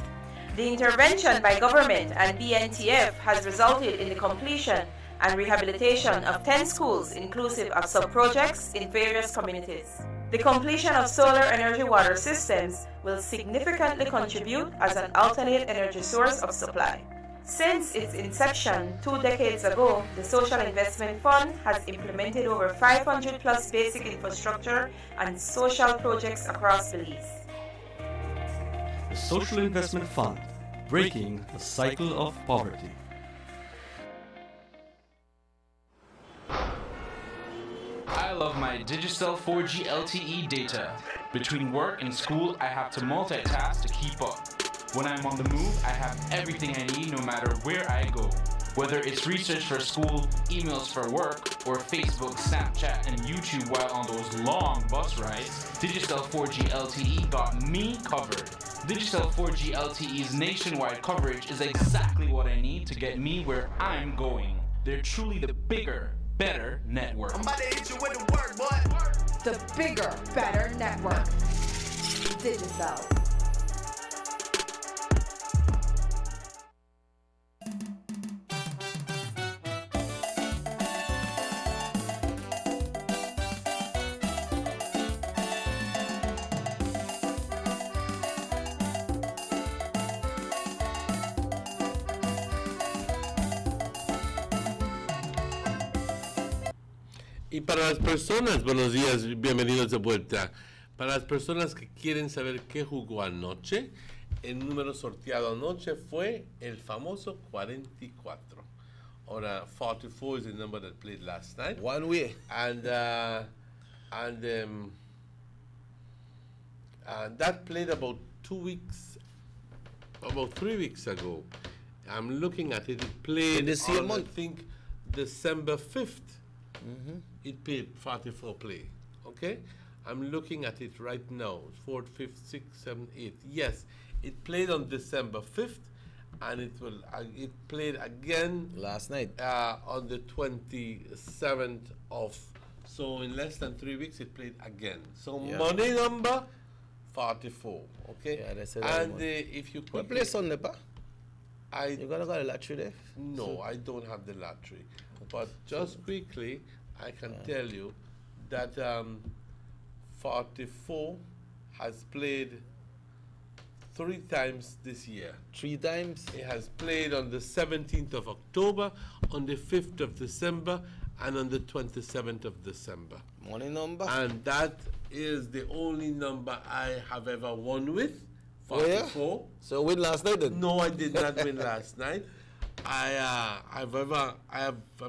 The intervention by government and BNTF has resulted in the completion and rehabilitation of 10 schools inclusive of sub-projects in various communities. The completion of solar energy water systems will significantly contribute as an alternate energy source of supply. Since its inception 2 decades ago, the Social Investment Fund has implemented over 500 plus basic infrastructure and social projects across Belize. The Social Investment Fund, breaking the cycle of poverty. I love my Digicel 4G LTE data. Between work and school, I have to multitask to keep up. When I'm on the move, I have everything I need no matter where I go. Whether it's research for school, emails for work, or Facebook, Snapchat, and YouTube while on those long bus rides, Digicel 4G LTE got me covered. Digicel 4G LTE's nationwide coverage is exactly what I need to get me where I'm going. They're truly the bigger, better network. I'm about to hit you with the work, boy. The bigger, better network. Digicel. Y para las personas, buenos días, bienvenidos de vuelta. Para las personas que quieren saber qué jugó anoche, el número sorteado anoche fue el famoso 44. Or 44 is the number that played last night. One way. And that played about 2 weeks, about 3 weeks ago. I'm looking at it. It played on, I think, December 5th. It played 44 play. Okay? I'm looking at it right now. 4th, 5th, 6th, 7th, 8th. Yes, it played on December 5th. And it played again last night on the 27th of. So in less than 3 weeks, it played again. So money number 44. Okay. Yeah, that's it. And if you what play Sunday, pa? You gonna got a lottery there? No, so I don't have the lottery. But just quickly, I can tell you that 44 has played 3 times this year. 3 times? It has played on the 17th of October, on the 5th of December, and on the 27th of December. Money number? And that is the only number I have ever won with, 44. Oh, yeah? So win last night then? No, I did not win last night. I've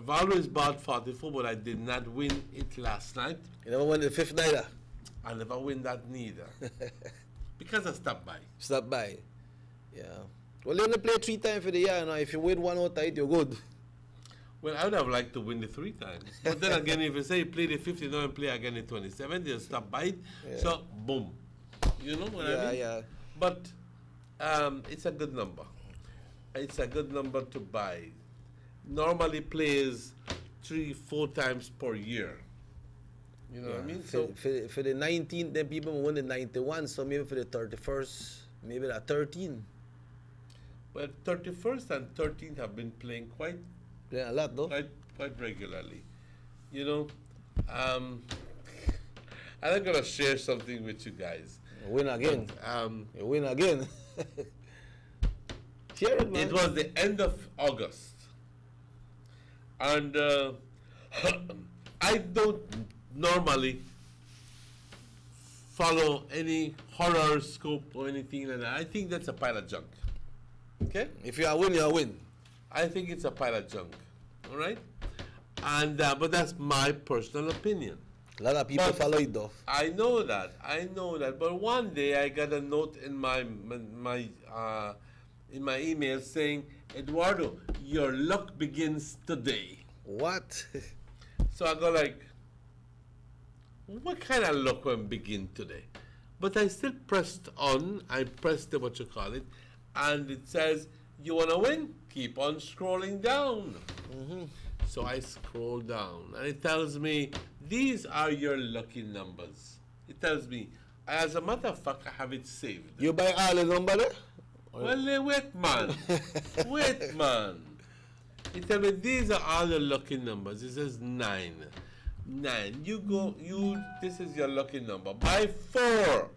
always bought 44, but I did not win it last night. You never won the 5th neither? I never win that neither. Because I stopped by. Stop by. Yeah. Well, you only play 3 times for the year. Now, if you win one out tight, you're good. Well, I would have liked to win the 3 times. But then again, if you say you play the 50, now and play again the 27, you stop by it. Yeah. So, boom. You know what I mean? Yeah. But it's a good number. It's a good number to buy. Normally plays 3-4 times per year. You know what I mean? For the 19th, then people won the 91, so maybe for the 31st, maybe the 13. Well, 31st and 13th have been playing quite a lot, though. Quite regularly. You know, I'm going to share something with you guys. You win again. You win again. Share it, man. It was the end of August. And I don't normally follow any horoscope or anything like that. I think that's a pile of junk. Okay? If you are win, you are win. I think it's a pile of junk. All right? And but that's my personal opinion. A lot of people follow it though. I know that. But one day I got a note in my email saying, Eduardo, your luck begins today. What? So I go like, what kind of luck will begin today? But I still pressed on. I pressed the what you call it, and it says, you want to win? Keep on scrolling down. So I scroll down, and it tells me, these are your lucky numbers. It tells me, as a matter of fact, I have it saved. You buy all the number there? Well, wait, man. Wait, man. It tells me, these are all the lucky numbers. It says 9. 9. This is your lucky number. Buy 4.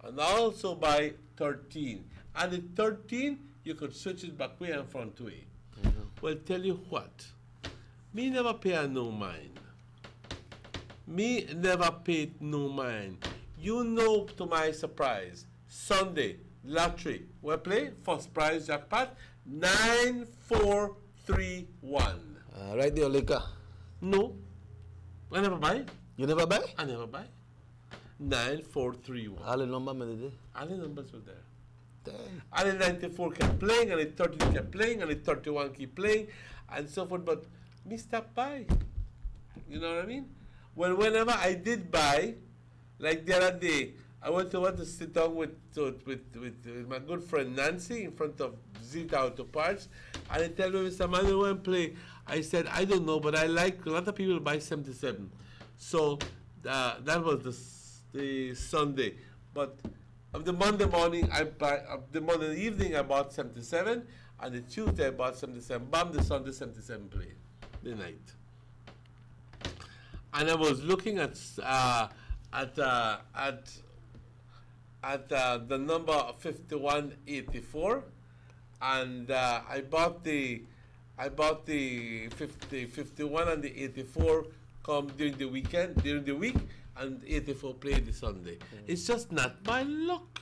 And also buy 13. And the 13, you could switch it back way and front way. Well, tell you what. Me never pay no mind. Me never paid no mind. You know, to my surprise, Sunday, lottery. We play, first prize jackpot, 9431. Right there, liquor. No. I never buy. You never buy? I never buy. 9431. All the numbers, all the numbers were there. Damn. And the 94 kept playing, and the 13 kept playing, and the 31 keep playing, and so forth. But me stop buy. You know what I mean? Well, whenever I did buy, like the other day, I went to sit down with my good friend Nancy in front of Zita Auto Parts, and I tell me, Mr. Man, you want to play? I said, I don't know, but I like, a lot of people buy 77. So that was the Sunday. But of the Monday morning, the Monday evening, I bought 77, and the Tuesday, I bought 77. Bam, the Sunday, 77 play, the night. And I was looking at the number 5184, and I bought the 51 and the 84 come during the week, and 84 played the Sunday. It's just not my luck.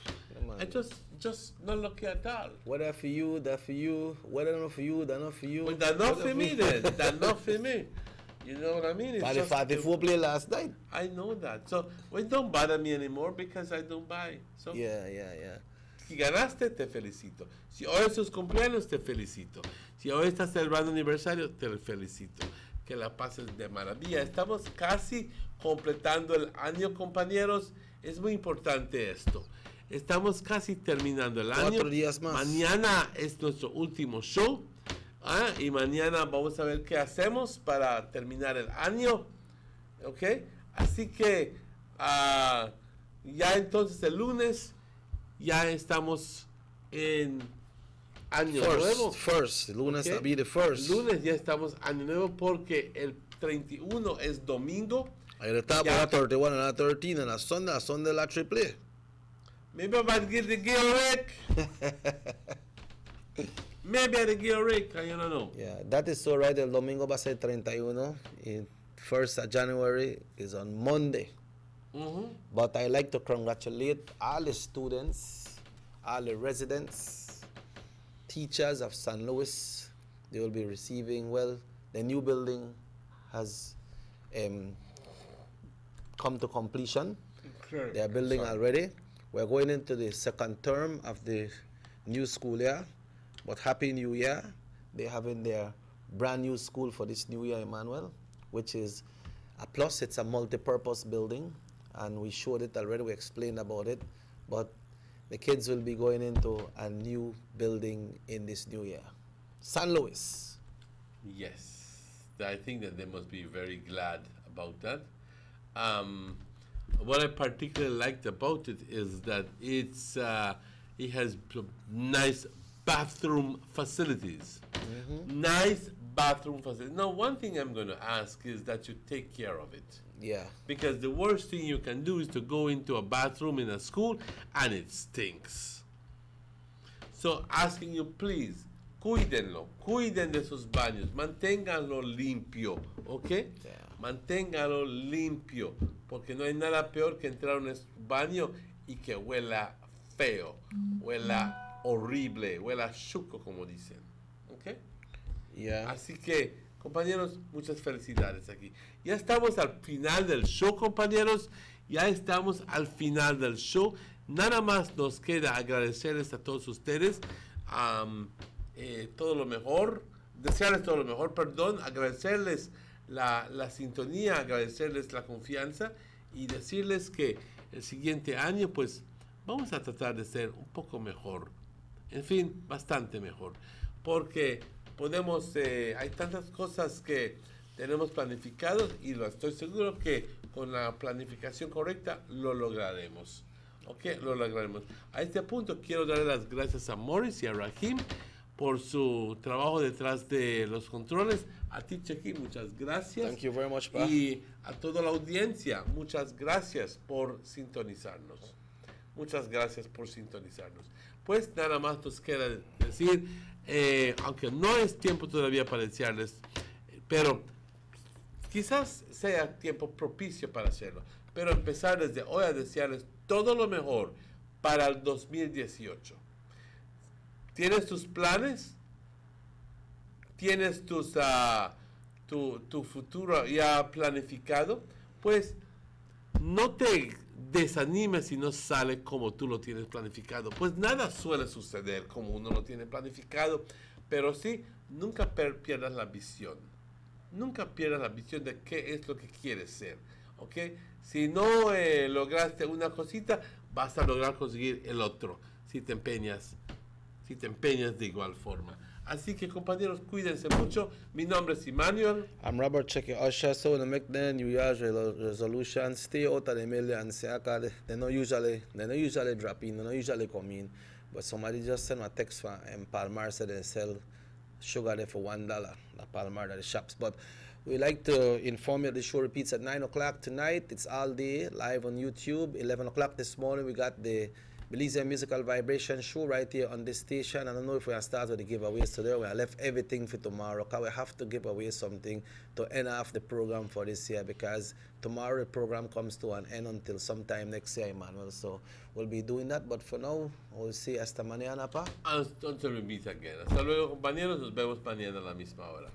I just just not lucky at all. Whether for you, that for you. Whether not for you, that not for you. Well, that not for me then. That not for me. You know what I mean? It's just 44 play last night. I know that. So, well, it don't bother me anymore because I don't buy. So, yeah. Si ganaste, te felicito. Si hoy es tus cumpleaños, te felicito. Si hoy estás celebrando aniversario, te felicito. Que la pases de maravilla. Estamos casi completando el año, compañeros. Es muy importante esto. Estamos casi terminando el año. 4 días más. Mañana es nuestro último show. Y mañana vamos a ver qué hacemos para terminar el año. ¿Ok? Así que ya entonces el lunes ya estamos en año nuevo. Lunes ¿Okay? will be the first. Lunes ya estamos año nuevo porque el 31 es domingo. Ahí está por la 31 and la 13 and a Sunday la triple. Maybe I might get the gear Rick. Maybe I get Rick, I don't know. Yeah, that is so right. El domingo va a ser 31. And 1st of January is on Monday. But I like to congratulate all the students, all the residents, teachers of St. Louis. They will be receiving, well, the new building has come to completion. Okay. They are building already. We're going into the second term of the new school year. But Happy New Year. They're having their brand new school for this new year, Emmanuel, which is a plus. It's a multi-purpose building. And we showed it already, we explained about it. But the kids will be going into a new building in this new year. San Luis. Yes, I think that they must be very glad about that. What I particularly liked about it is that it has nice bathroom facilities. Nice bathroom facilities. Now, one thing I'm going to ask is that you take care of it. Yeah. Because the worst thing you can do is to go into a bathroom in a school and it stinks. So, asking you, please, cuídenlo, cuiden de sus baños, manténganlo limpio, ¿ok? Yeah. Manténganlo limpio, porque no hay nada peor que entrar a un baño y que huela feo, huela horrible, huela chuco, como dicen, ¿ok? Yeah. Así que, compañeros, muchas felicidades aquí. Ya estamos al final del show, compañeros. Ya estamos al final del show. Nada más nos queda agradecerles a todos ustedes todo lo mejor, desearles todo lo mejor, perdón, agradecerles la sintonía, agradecerles la confianza y decirles que el siguiente año, pues, vamos a tratar de ser un poco mejor. En fin, bastante mejor. Porque podemos, hay tantas cosas que tenemos planificados y lo estoy seguro que con la planificación correcta lo lograremos. Ok, lo lograremos. A este punto quiero darle las gracias a Morris y a Rahim por su trabajo detrás de los controles. A ti, Chequi, muchas gracias. Thank you very much, Pa. Y a toda la audiencia, muchas gracias por sintonizarnos. Muchas gracias por sintonizarnos. Pues nada más nos queda decir, aunque no es tiempo todavía para desearles, pero quizás sea tiempo propicio para hacerlo. Pero empezar desde hoy a desearles todo lo mejor para el 2018. ¿Tienes tus planes? ¿Tienes tu futuro ya planificado? Pues no te desanimes si no sale como tú lo tienes planificado. Pues nada suele suceder como uno lo tiene planificado, pero sí, nunca pierdas la visión. Nunca pierdas la visión de qué es lo que quieres ser, ¿ok? Si no lograste una cosita, vas a lograr conseguir el otro, si te empeñas de igual forma. Así que, compañeros, cuídense mucho. Mi nombre es Emmanuel. I'm Robert Checky Usher. So to make the New Year's resolution, stay out of the millions. They don't usually drop in, they don't usually come in. But somebody just sent a text from Palmar said they sell sugar there for $1 at Palmar at the shops. But we like to inform you the show repeats at 9 o'clock tonight. It's all day live on YouTube. 11 o'clock this morning we got the Belize Musical Vibration show right here on this station. I don't know if we are starting with the giveaways today. We have left everything for tomorrow because we have to give away something to end off the program for this year, because tomorrow the program comes to an end until sometime next year, Emmanuel. So we'll be doing that, but for now, we'll see hasta mañana, pa. Until we meet again. Hasta luego, compañeros. Nos vemos mañana a la misma hora.